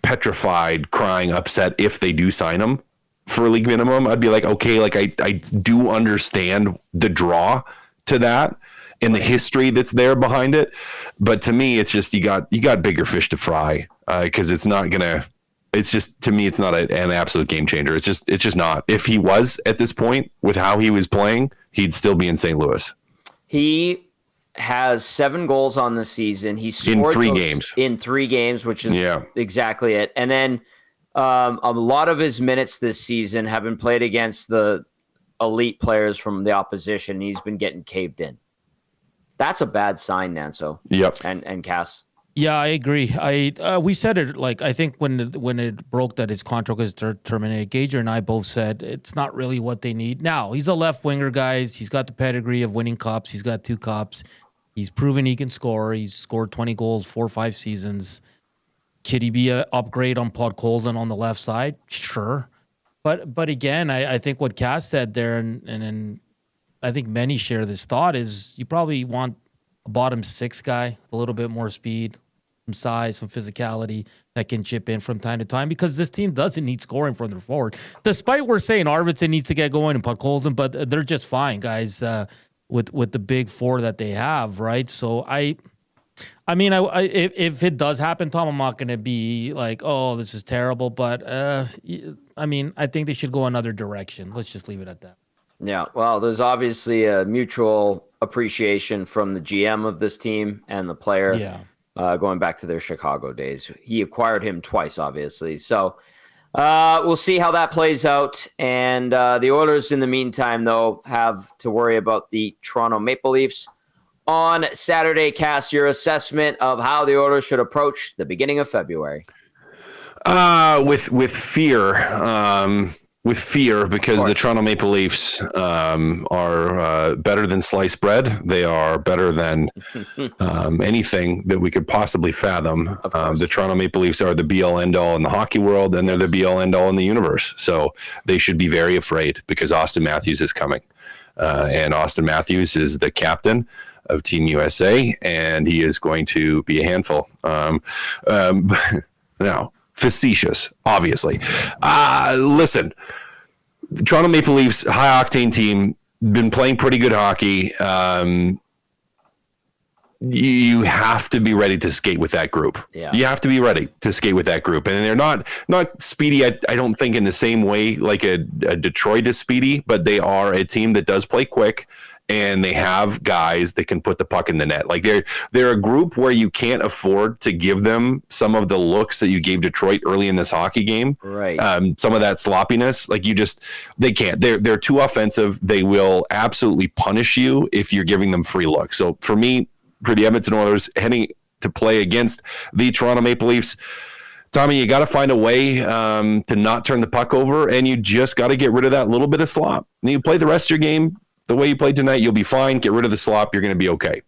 petrified, crying, upset if they do sign him for a league minimum. I'd be like, okay, like I do understand the draw to that and the history that's there behind it. But to me, it's just, you got bigger fish to fry, because it's not to me, it's not an absolute game changer. It's just not. If he was at this point with how he was playing, he'd still be in St. Louis. He has 7 goals on the season. He scored in 3 games, which is exactly it. And then a lot of his minutes this season have been played against the elite players from the opposition. He's been getting caved in. That's a bad sign, Nanso. Yep. And Cass. Yeah, I agree. We said it, like, I think when it broke that his contract was terminated, Gager and I both said it's not really what they need. Now, he's a left winger, guys. He's got the pedigree of winning cups. He's got 2 cups. He's proven he can score. He's scored 20 goals 4 or 5 seasons. Could he be an upgrade on Podkolzin on the left side? Sure. But again, I think what Cass said there, and I think many share this thought, is you probably want a bottom 6 guy with a little bit more speed, some size, some physicality that can chip in from time to time, because this team doesn't need scoring from their forward. Despite we're saying Arvidsson needs to get going and Podkolzin, but they're just fine, guys, with the big 4 that they have, right? So if it does happen, Tom, I'm not going to be like, oh, this is terrible. But, I think they should go another direction. Let's just leave it at that. Yeah, well, there's obviously a mutual appreciation from the GM of this team and the player, going back to their Chicago days. He acquired him twice, obviously. So we'll see how that plays out. And the Oilers, in the meantime, though, have to worry about the Toronto Maple Leafs on Saturday. Cass, your assessment of how the Oilers should approach the beginning of February? With fear. With fear, because the Toronto Maple Leafs are better than sliced bread. They are better than anything that we could possibly fathom. The Toronto Maple Leafs are the be-all, end-all in the hockey world, and they're the be-all, end-all in the universe. So they should be very afraid, because Austin Matthews is coming. And Austin Matthews is the captain of Team USA, and he is going to be a handful. Now, facetious, obviously. Listen, the Toronto Maple Leafs, high-octane team, been playing pretty good hockey. You have to be ready to skate with that group. Yeah. You have to be ready to skate with that group. And they're not speedy, I don't think, in the same way like a Detroit is speedy, but they are a team that does play quick, and they have guys that can put the puck in the net. Like they're a group where you can't afford to give them some of the looks that you gave Detroit early in this hockey game. Right. Some of that sloppiness, like they can't. They're too offensive. They will absolutely punish you if you're giving them free looks. So for me, for the Edmonton Oilers heading to play against the Toronto Maple Leafs, Tommy, you got to find a way to not turn the puck over, and you just got to get rid of that little bit of slop. And you play the rest of your game the way you played tonight, you'll be fine. Get rid of the slop. You're going to be okay.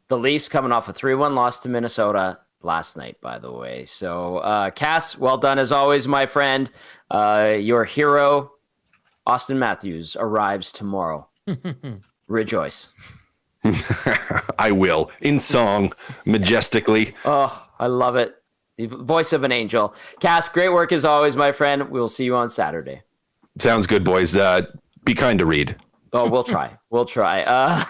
The Leafs coming off a 3-1 loss to Minnesota last night, by the way. So, Cass, well done as always, my friend. Your hero, Austin Matthews, arrives tomorrow. Rejoice. I will. In song, majestically. Oh, I love it. The voice of an angel. Cass, great work as always, my friend. We'll see you on Saturday. Sounds good, boys. Be kind to Reed. Oh, we'll try. We'll try.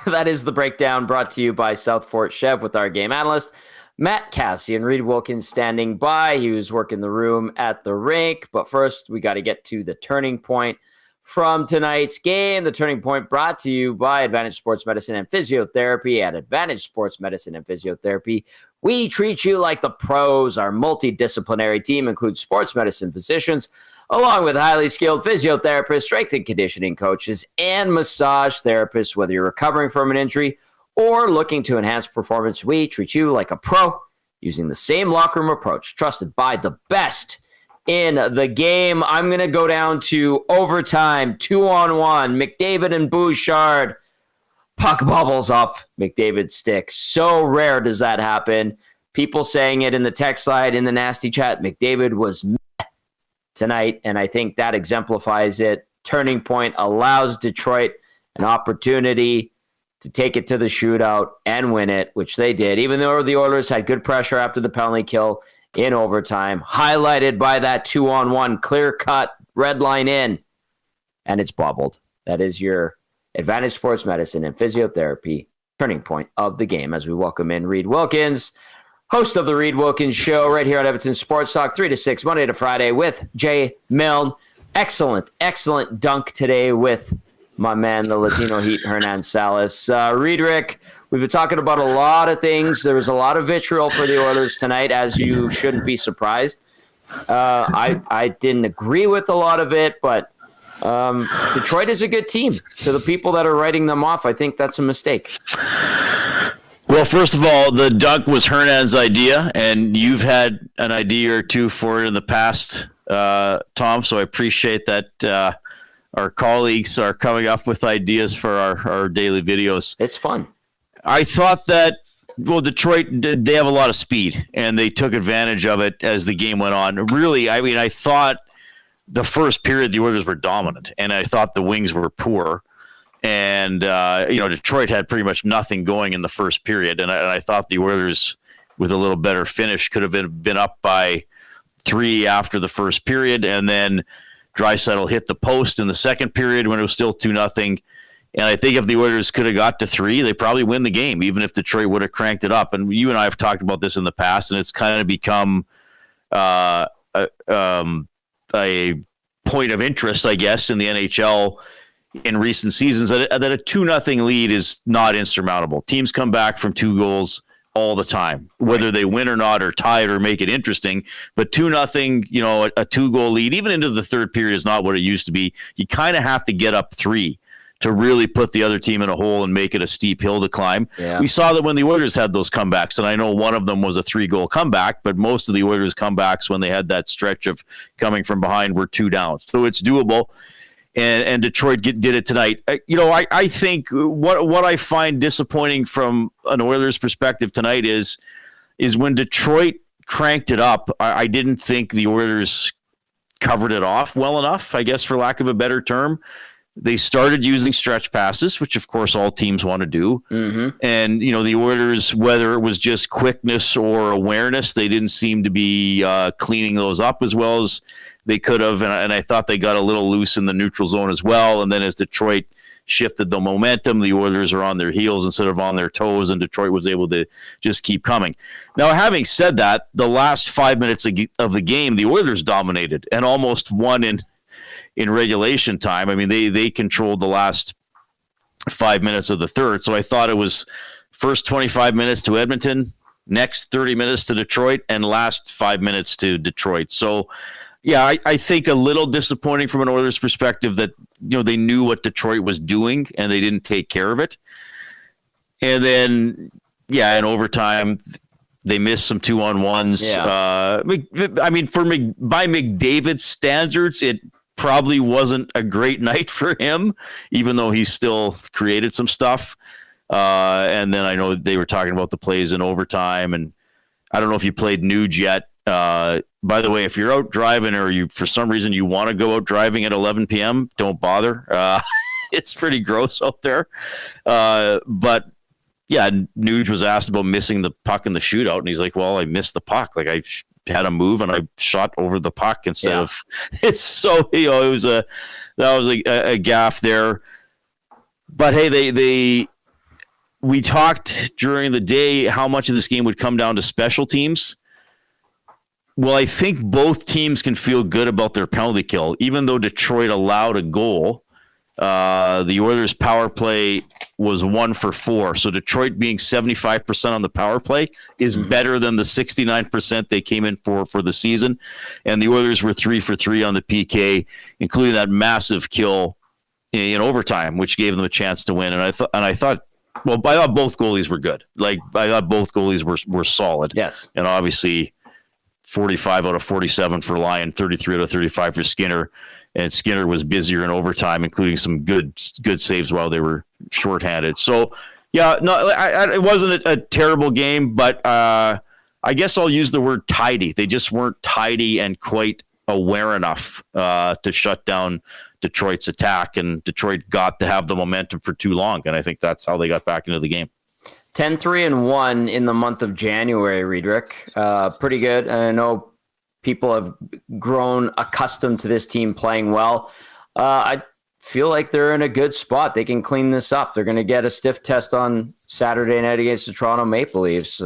That is the breakdown brought to you by South Fort Chev with our game analyst, Matt Kassian. Reed Wilkins standing by. He was working the room at the rink. But first, we got to get to the turning point from tonight's game. The turning point brought to you by Advantage Sports Medicine and Physiotherapy. At Advantage Sports Medicine and Physiotherapy, we treat you like the pros. Our multidisciplinary team includes sports medicine physicians, along with highly skilled physiotherapists, strength and conditioning coaches, and massage therapists. Whether you're recovering from an injury or looking to enhance performance, we treat you like a pro using the same locker room approach, trusted by the best in the game. I'm going to go down to overtime, 2-on-1. McDavid and Bouchard. Puck bubbles off McDavid's stick. So rare does that happen. People saying it in the text slide, in the nasty chat, McDavid was meh tonight, and I think that exemplifies it. Turning point allows Detroit an opportunity to take it to the shootout and win it, which they did, even though the Oilers had good pressure after the penalty kill in overtime, highlighted by that 2-on-1 clear-cut red line in, and it's bubbled. That is your Advantage Sports Medicine and Physiotherapy turning point of the game as we welcome in Reed Wilkins, host of the Reed Wilkins Show right here on Edmonton Sports Talk, 3 to 6, Monday to Friday with Jay Milne. Excellent dunk today with my man, the Latino Heat, Hernan Salas. Riedrich, we've been talking about a lot of things. There was a lot of vitriol for the Oilers tonight, as you shouldn't be surprised. I didn't agree with a lot of it, but Detroit is a good team. To the people that are writing them off, I think that's a mistake. Well, first of all, the dunk was Hernan's idea, and you've had an idea or two for it in the past, Tom, so I appreciate that our colleagues are coming up with ideas for our daily videos. It's fun. I thought that, well, Detroit, they have a lot of speed, and they took advantage of it as the game went on. Really, I mean, I thought the first period the Oilers were dominant, and I thought the Wings were poor. And, Detroit had pretty much nothing going in the first period, and I thought the Oilers, with a little better finish, could have been up by 3 after the first period, and then Draisaitl hit the post in the second period when it was still 2-0. And I think if the Oilers could have got to 3, they probably win the game, even if Detroit would have cranked it up. And you and I have talked about this in the past, and it's kind of become a point of interest, I guess, in the NHL in recent seasons that a 2-0 lead is not insurmountable. Teams come back from 2 goals all the time, whether they win or not, or tie it or make it interesting. But 2-0, a 2-goal lead, even into the third period, is not what it used to be. You kind of have to get up 3 to really put the other team in a hole and make it a steep hill to climb. Yeah. We saw that when the Oilers had those comebacks, and I know one of them was a 3-goal comeback, but most of the Oilers comebacks when they had that stretch of coming from behind were 2 down. So it's doable. And Detroit did it tonight. I think what I find disappointing from an Oilers perspective tonight is when Detroit cranked it up, I didn't think the Oilers covered it off well enough, I guess, for lack of a better term. They started using stretch passes, which of course all teams want to do. Mm-hmm. And, the Oilers, whether it was just quickness or awareness, they didn't seem to be cleaning those up as well as they could have. And I thought they got a little loose in the neutral zone as well. And then as Detroit shifted the momentum, the Oilers are on their heels instead of on their toes, and Detroit was able to just keep coming. Now, having said that, the last 5 minutes of the game, the Oilers dominated and almost won in regulation time. I mean, they controlled the last 5 minutes of the third. So I thought it was first 25 minutes to Edmonton, next 30 minutes to Detroit, and last 5 minutes to Detroit. So, yeah, I think a little disappointing from an Oilers perspective that, they knew what Detroit was doing and they didn't take care of it. And then, in overtime, they missed some 2-on-1s. Yeah. By McDavid's standards, it probably wasn't a great night for him, even though he still created some stuff. And then I know they were talking about the plays in overtime, and I don't know if you played Nuge yet. By the way, if you're out driving or you, for some reason, you want to go out driving at 11 p.m., don't bother. It's pretty gross out there. But yeah, Nuge was asked about missing the puck in the shootout, and he's like, well, I missed the puck. Like, I had a move and I shot over the puck instead of it's so, that was a gaffe there. But hey, we talked during the day how much of this game would come down to special teams. Well, I think both teams can feel good about their penalty kill, even though Detroit allowed a goal. The Oilers' power play was 1 for 4. So Detroit being 75% on the power play is better than the 69% they came in for the season. And the Oilers were 3 for 3 on the PK, including that massive kill in overtime, which gave them a chance to win. And I thought both goalies were good. Like, I thought both goalies were solid. Yes. And obviously 45 out of 47 for Lyon, 33 out of 35 for Skinner. And Skinner was busier in overtime, including some good saves while they were shorthanded. So, yeah, no, it wasn't a terrible game, but I guess I'll use the word tidy. They just weren't tidy and quite aware enough to shut down Detroit's attack, and Detroit got to have the momentum for too long, and I think that's how they got back into the game. 10-3-1 in the month of January, Riedrich. Pretty good. And I know people have grown accustomed to this team playing well. I feel like they're in a good spot. They can clean this up. They're going to get a stiff test on Saturday night against the Toronto Maple Leafs.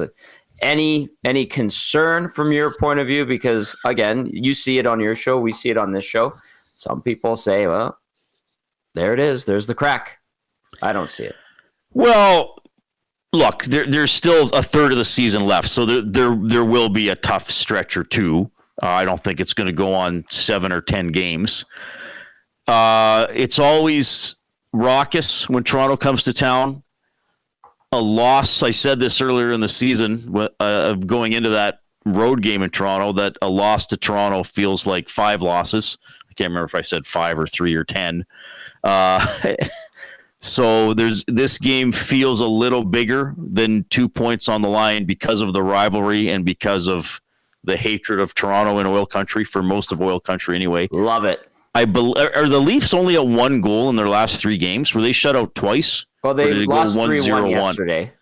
Any concern from your point of view? Because, again, you see it on your show. We see it on this show. Some people say, well, there it is. There's the crack. I don't see it. Well, look, there's still a third of the season left, so there will be a tough stretch or two. I don't think it's going to go on 7 or 10 games. It's always raucous when Toronto comes to town. A loss, I said this earlier in the season, going into that road game in Toronto, that a loss to Toronto feels like 5 losses. I can't remember if I said 5 or 3 or 10. So this game feels a little bigger than 2 points on the line because of the rivalry and because of the hatred of Toronto in oil country, for most of oil country anyway. Love it. Are the Leafs only at 1 goal in their last 3 games? Were they shut out twice? Well, they lost 3-1 yesterday.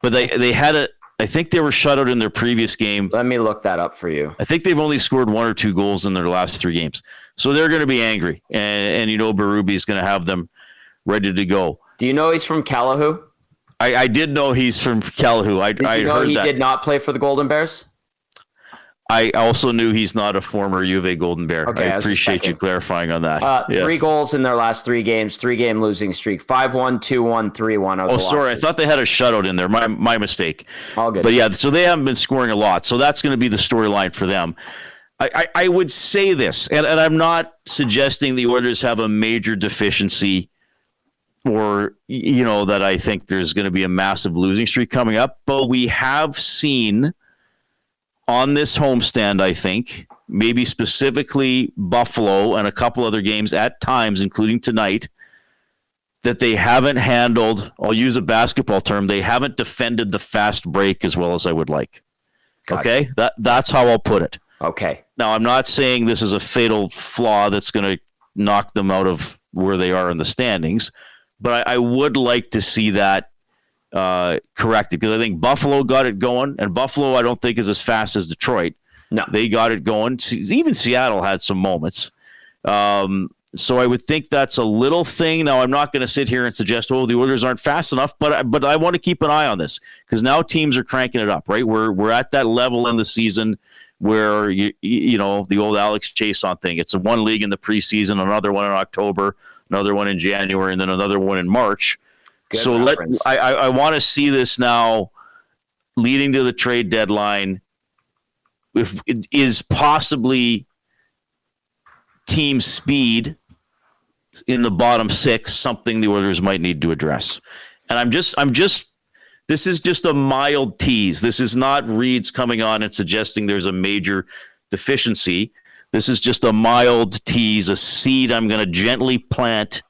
But they had it. I think they were shut out in their previous game. Let me look that up for you. I think they've only scored 1 or 2 goals in their last 3 games. So they're going to be angry. And Berube is going to have them ready to go. Do you know he's from Calahoo? I did know he's from Calahoo. Did you know he did not play for the Golden Bears? I also knew he's not a former U of A Golden Bear. Okay, I appreciate you clarifying on that. 3 goals in their last 3 games, 3-game losing streak, 5-1, 2-1, 3-1. Oh, sorry. I thought they had a shutout in there. My mistake. All good. But yeah, so they haven't been scoring a lot. So that's going to be the storyline for them. I would say this, and I'm not suggesting the Oilers have a major deficiency or, that I think there's going to be a massive losing streak coming up. But we have seen on this homestand, I think, maybe specifically Buffalo and a couple other games at times, including tonight, that they haven't handled, I'll use a basketball term, they haven't defended the fast break as well as I would like. Gotcha. Okay? That's how I'll put it. Okay. Now, I'm not saying this is a fatal flaw that's going to knock them out of where they are in the standings, but I would like to see that corrected, because I think Buffalo got it going, and Buffalo I don't think is as fast as Detroit. No, they got it going. Even Seattle had some moments. So I would think that's a little thing. Now, I'm not going to sit here and suggest, the Oilers aren't fast enough, but I want to keep an eye on this, because now teams are cranking it up, right? We're at that level in the season where you know the old Alex Chason thing. It's a 1 league in the preseason, another one in October, another one in January, and then another one in March. Good so I want to see this now leading to the trade deadline. If it is possibly team speed in the bottom 6, something the Oilers might need to address. And I'm just this is just a mild tease. This is not Reed's coming on and suggesting there's a major deficiency. This is just a mild tease, a seed I'm going to gently plant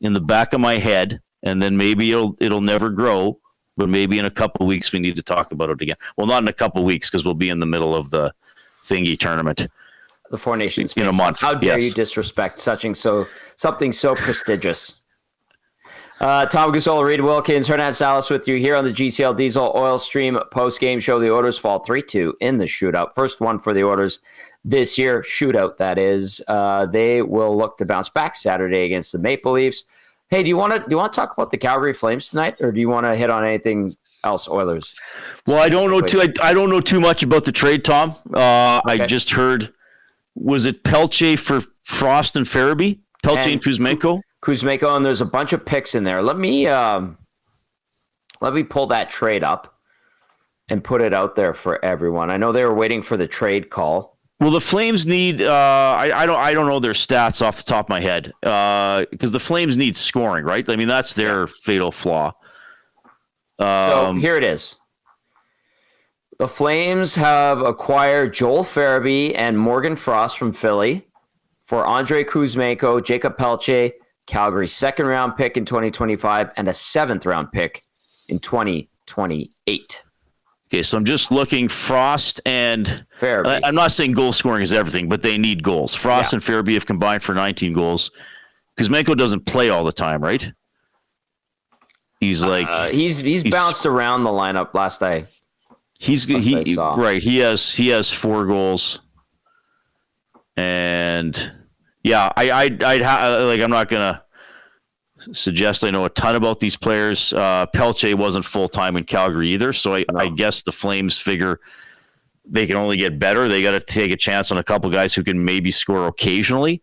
in the back of my head. And then maybe it'll never grow, but maybe in a couple of weeks we need to talk about it again. Well, not in a couple of weeks, because we'll be in the middle of the thingy tournament. The Four Nations in a month. How dare you disrespect something so prestigious? Tom Gazzola, Reed Wilkins, Hernan, Salas with you here on the GCL Diesel Oil Stream post-game show. The Oilers fall 3-2 in the shootout. First one for the Oilers this year, shootout that is. They will look to bounce back Saturday against the Maple Leafs. Hey, do you want to talk about the Calgary Flames tonight, or do you want to hit on anything else, Oilers? Well, I don't know too much about the trade, Tom. Okay. I just heard, was it Pelche for Frost and Farabee? Pelche and Kuzmenko? Kuzmenko, and there's a bunch of picks in there. Let me pull that trade up and put it out there for everyone. I know they were waiting for the trade call. Well, the Flames need. I don't know their stats off the top of my head because the Flames need scoring, right? I mean, that's their fatal flaw. So here it is. The Flames have acquired Joel Farabee and Morgan Frost from Philly for Andrei Kuzmenko, Jacob Pelche, Calgary second-round pick in 2025, and a 7th-round pick in 2028. Okay, so I'm just looking Frost and Farabee. I'm not saying goal scoring is everything, but they need goals. Frost and Farabee have combined for 19 goals. Kuzmenko doesn't play all the time, right? He's like he's bounced around the lineup last I saw. Right. He has 4 goals, and yeah, I'm not gonna suggest I know a ton about these players. Pelche wasn't full time in Calgary either, so I guess the Flames figure they can only get better. They got to take a chance on a couple guys who can maybe score occasionally.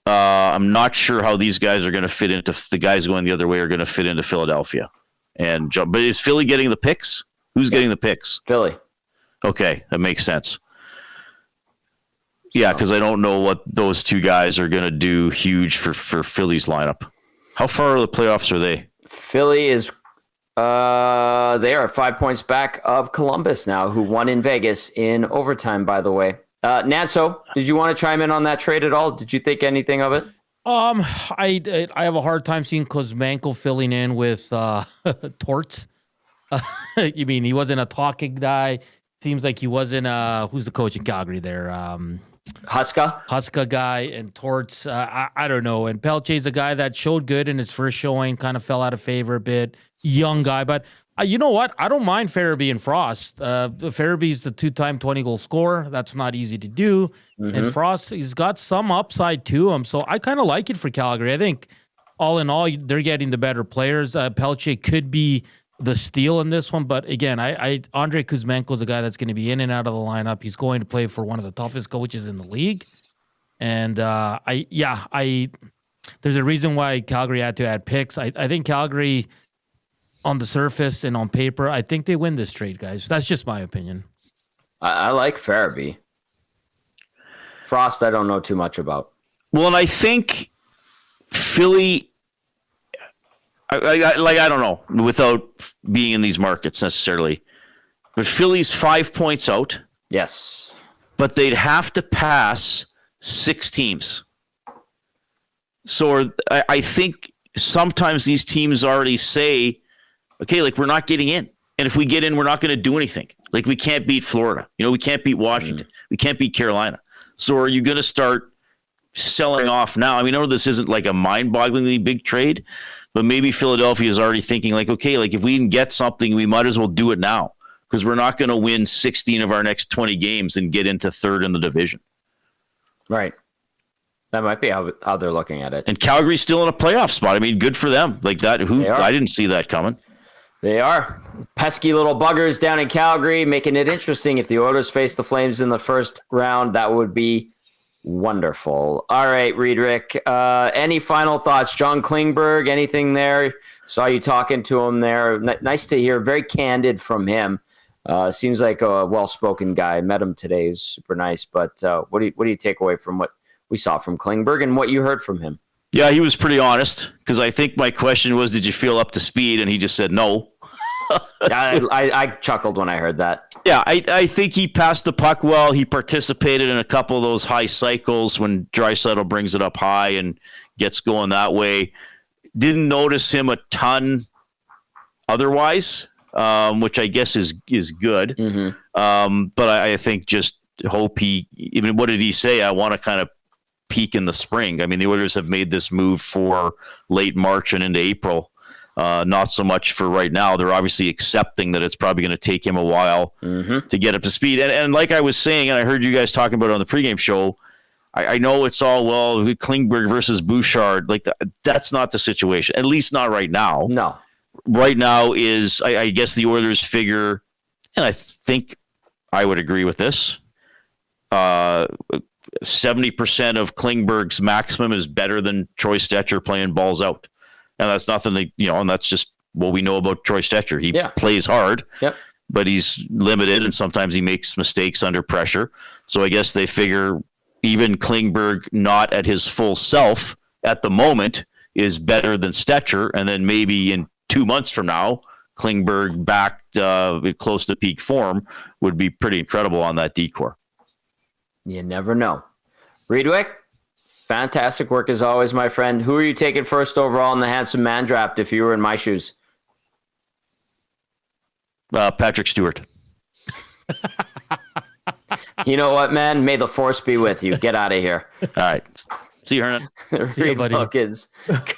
I'm not sure how these guys are going to fit into the guys going the other way are going to fit into Philadelphia. But is Philly getting the picks? Who's getting the picks? Philly. Okay, that makes sense. Yeah, because I don't know what those two guys are going to do huge for Philly's lineup. How far are the playoffs are they? Philly is they are 5 points back of Columbus now, who won in Vegas in overtime, by the way. Nanso, did you want to chime in on that trade at all? Did you think anything of it? I have a hard time seeing Kuzmenko filling in with Torts. You mean he wasn't a talking guy? Seems like he wasn't. Who's the coach in Calgary there? Huska guy and Torts. I don't know. And Pelche's a guy that showed good in his first showing, kind of fell out of favor a bit. Young guy, but you know what? I don't mind Farabee and Frost. Farabee's the 2-time 20-goal scorer. That's not easy to do. Mm-hmm. And Frost, he's got some upside to him. So I kind of like it for Calgary. I think all in all, they're getting the better players. Pelche could be the steal in this one. But again, Andrei Kuzmenko is a guy that's going to be in and out of the lineup. He's going to play for one of the toughest coaches in the league. And there's a reason why Calgary had to add picks. I think Calgary, on the surface and on paper, I think they win this trade, guys. That's just my opinion. I like Farabee. Frost, I don't know too much about. Well, and I think Philly, I don't know, without being in these markets necessarily, but Philly's 5 points out. Yes. But they'd have to pass 6 teams. So I think sometimes these teams already say, okay, like we're not getting in. And if we get in, we're not going to do anything. Like we can't beat Florida. We can't beat Washington. We can't beat Carolina. So are you going to start selling off now? I mean, I know this isn't like a mind-bogglingly big trade, but maybe Philadelphia is already thinking like, okay, like if we can get something, we might as well do it now because we're not going to win 16 of our next 20 games and get into third in the division. Right. That might be how they're looking at it. And Calgary's still in a playoff spot. I mean, good for them. Like that. I didn't see that coming. They are. Pesky little buggers down in Calgary, making it interesting. If the Oilers face the Flames in the first round, that would be wonderful. All right, Riedrich, any final thoughts? John Klingberg, anything there? Saw you talking to him there. Nice to hear. Very candid from him. Seems like a well-spoken guy. Met him today. He's super nice. But what do you take away from what we saw from Klingberg and what you heard from him? Yeah, he was pretty honest because I think my question was, did you feel up to speed? And he just said no. I chuckled when I heard that. Yeah, I think he passed the puck well. He participated in a couple of those high cycles when Draisaitl brings it up high and gets going that way. Didn't notice him a ton otherwise, which I guess is good. Mm-hmm. But I think just hope even what did he say? I want to kind of peak in the spring. I mean, the Oilers have made this move for late March and into April. Not so much for right now. They're obviously accepting that it's probably going to take him a while to get up to speed. And like I was saying, and I heard you guys talking about it on the pregame show, I know it's all, well, Klingberg versus Bouchard. Like that's not the situation, at least not right now. No. Right now is, I guess the Oilers figure, and I think I would agree with this, 70% of Klingberg's maximum is better than Troy Stecher playing balls out. And that's nothing that, and that's just what we know about Troy Stecher. He plays hard, but he's limited, and sometimes he makes mistakes under pressure. So I guess they figure even Klingberg not at his full self at the moment is better than Stecher. And then maybe in 2 months from now, Klingberg back close to peak form would be pretty incredible on that decor. You never know. Reedwick, fantastic work as always, my friend. Who are you taking first overall in the handsome man draft if you were in my shoes? Patrick Stewart. You know what, man? May the force be with you. Get out of here. All right. See you, Hernan. Reed Wilkins.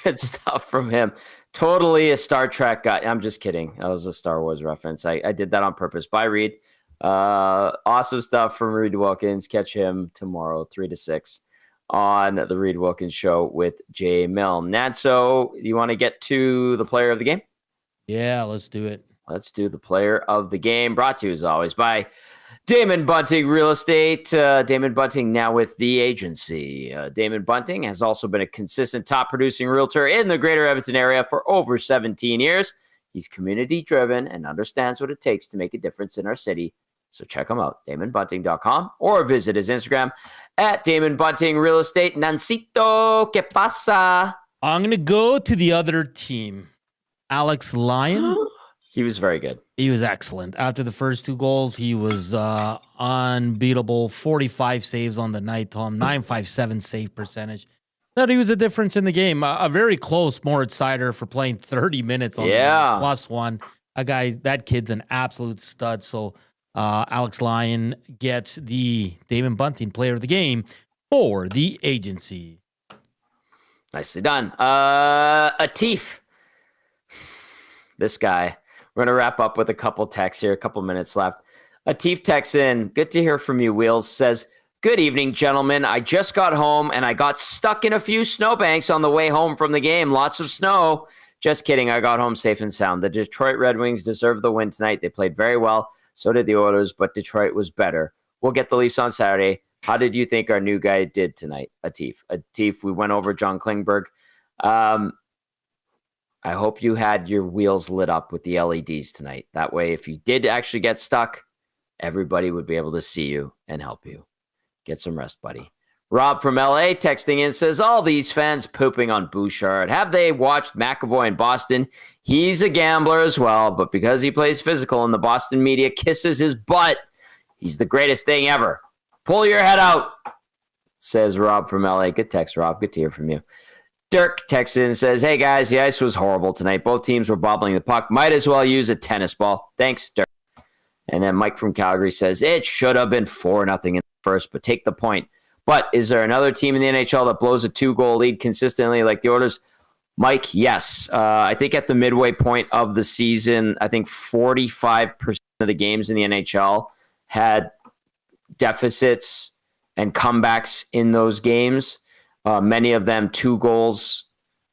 Good stuff from him. Totally a Star Trek guy. I'm just kidding. That was a Star Wars reference. I did that on purpose. Bye, Reed. Awesome stuff from Reed Wilkins. Catch him tomorrow, 3 to 6 on the Reed Wilkins Show with Jay Milne. Nanso, you want to get to the player of the game? Yeah, let's do it. Let's do the player of the game. Brought to you, as always, by Damon Bunting Real Estate. Damon Bunting now with the agency. Damon Bunting has also been a consistent top-producing realtor in the greater Edmonton area for over 17 years. He's community-driven and understands what it takes to make a difference in our city. So check him out, DamonBunting.com, or visit his Instagram at Damon Bunting Real Estate. Nancito, ¿qué pasa? I'm going to go to the other team. Alex Lyon. He was very good. He was excellent. After the first 2 goals, he was unbeatable. 45 saves on the night, Tom. 957 save percentage. Thought he was a difference in the game. A very close Moritz Seider for playing 30 minutes on the +1. That kid's an absolute stud. So Alex Lyon gets the Damon Bunting player of the game for the agency. Nicely done. Atif. This guy. We're going to wrap up with a couple texts here, a couple minutes left. Atif texts in, good to hear from you, Wheels, says, good evening, gentlemen. I just got home and I got stuck in a few snowbanks on the way home from the game. Lots of snow. Just kidding. I got home safe and sound. The Detroit Red Wings deserved the win tonight. They played very well. So did the Oilers, but Detroit was better. We'll get the Leafs on Saturday. How did you think our new guy did tonight, Atif? Atif, we went over John Klingberg. I hope you had your wheels lit up with the LEDs tonight. That way, if you did actually get stuck, everybody would be able to see you and help you. Get some rest, buddy. Rob from LA texting in says, all these fans pooping on Bouchard. Have they watched McAvoy in Boston? He's a gambler as well, but because he plays physical and the Boston media kisses his butt, he's the greatest thing ever. Pull your head out, says Rob from LA. Good text, Rob. Good to hear from you. Dirk texts in and says, hey, guys, the ice was horrible tonight. Both teams were bobbling the puck. Might as well use a tennis ball. Thanks, Dirk. And then Mike from Calgary says, it should have been 4-0 in the first, but take the point. But is there another team in the NHL that blows a 2-goal lead consistently like the Oilers? Mike, yes. I think at the midway point of the season, I think 45% of the games in the NHL had deficits and comebacks in those games. Many of them 2 goals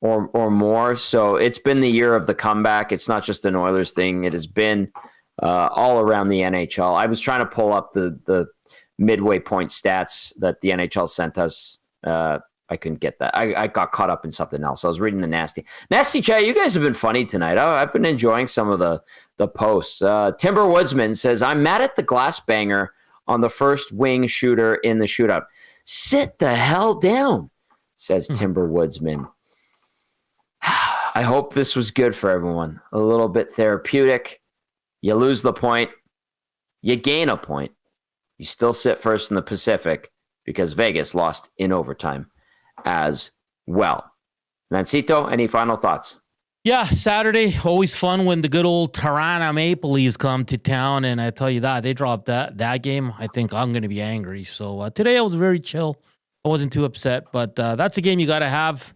or more. So it's been the year of the comeback. It's not just an Oilers thing. It has been all around the NHL. I was trying to pull up the midway point stats that the NHL sent us. I couldn't get that. I got caught up in something else. I was reading the Nasty chat. You guys have been funny tonight. I've been enjoying some of the posts. Timber Woodsman says, I'm mad at the glass banger on the first wing shooter in the shootout. Sit the hell down, says Timber Woodsman. I hope this was good for everyone. A little bit therapeutic. You lose the point. You gain a point. You still sit first in the Pacific because Vegas lost in overtime as well. Nancito, any final thoughts? Yeah, Saturday, always fun when the good old Toronto Maple Leafs come to town. And I tell you that, they dropped that game. I think I'm going to be angry. So today I was very chill. I wasn't too upset, but that's a game you got to have.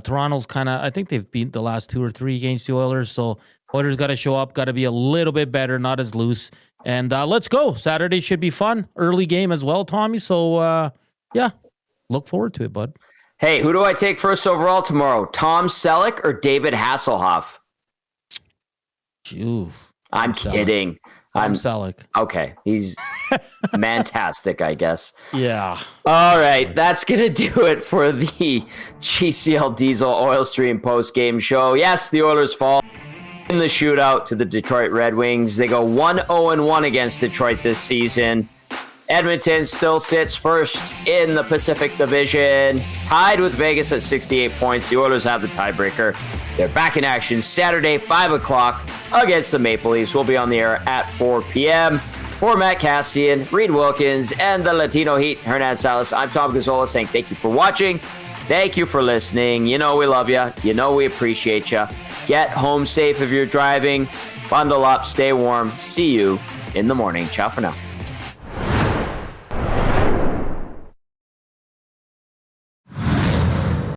Toronto's kind of, I think they've beat the last 2 or 3 against the Oilers. So Oilers got to show up, got to be a little bit better, not as loose. And let's go. Saturday should be fun. Early game as well, Tommy. So, yeah, look forward to it, bud. Hey, who do I take first overall tomorrow? Tom Selleck or David Hasselhoff? Ooh, I'm kidding. I'm Selleck. Okay. He's Fantastic, I guess. Yeah. All right, that's going to do it for the GCL Diesel Oil Stream post-game show. Yes, the Oilers fall in the shootout to the Detroit Red Wings. They go 1-0-1 against Detroit this season. Edmonton still sits first in the Pacific Division, tied with Vegas at 68 points. The Oilers have the tiebreaker. They're back in action Saturday, 5 o'clock against the Maple Leafs. We'll be on the air at 4 p.m. For Matt Kassian, Reed Wilkins, and the Latino Heat, Hernan Salas, I'm Tom Gazzola saying thank you for watching. Thank you for listening. You know we love you. You know we appreciate you. Get home safe if you're driving. Bundle up. Stay warm. See you in the morning. Ciao for now.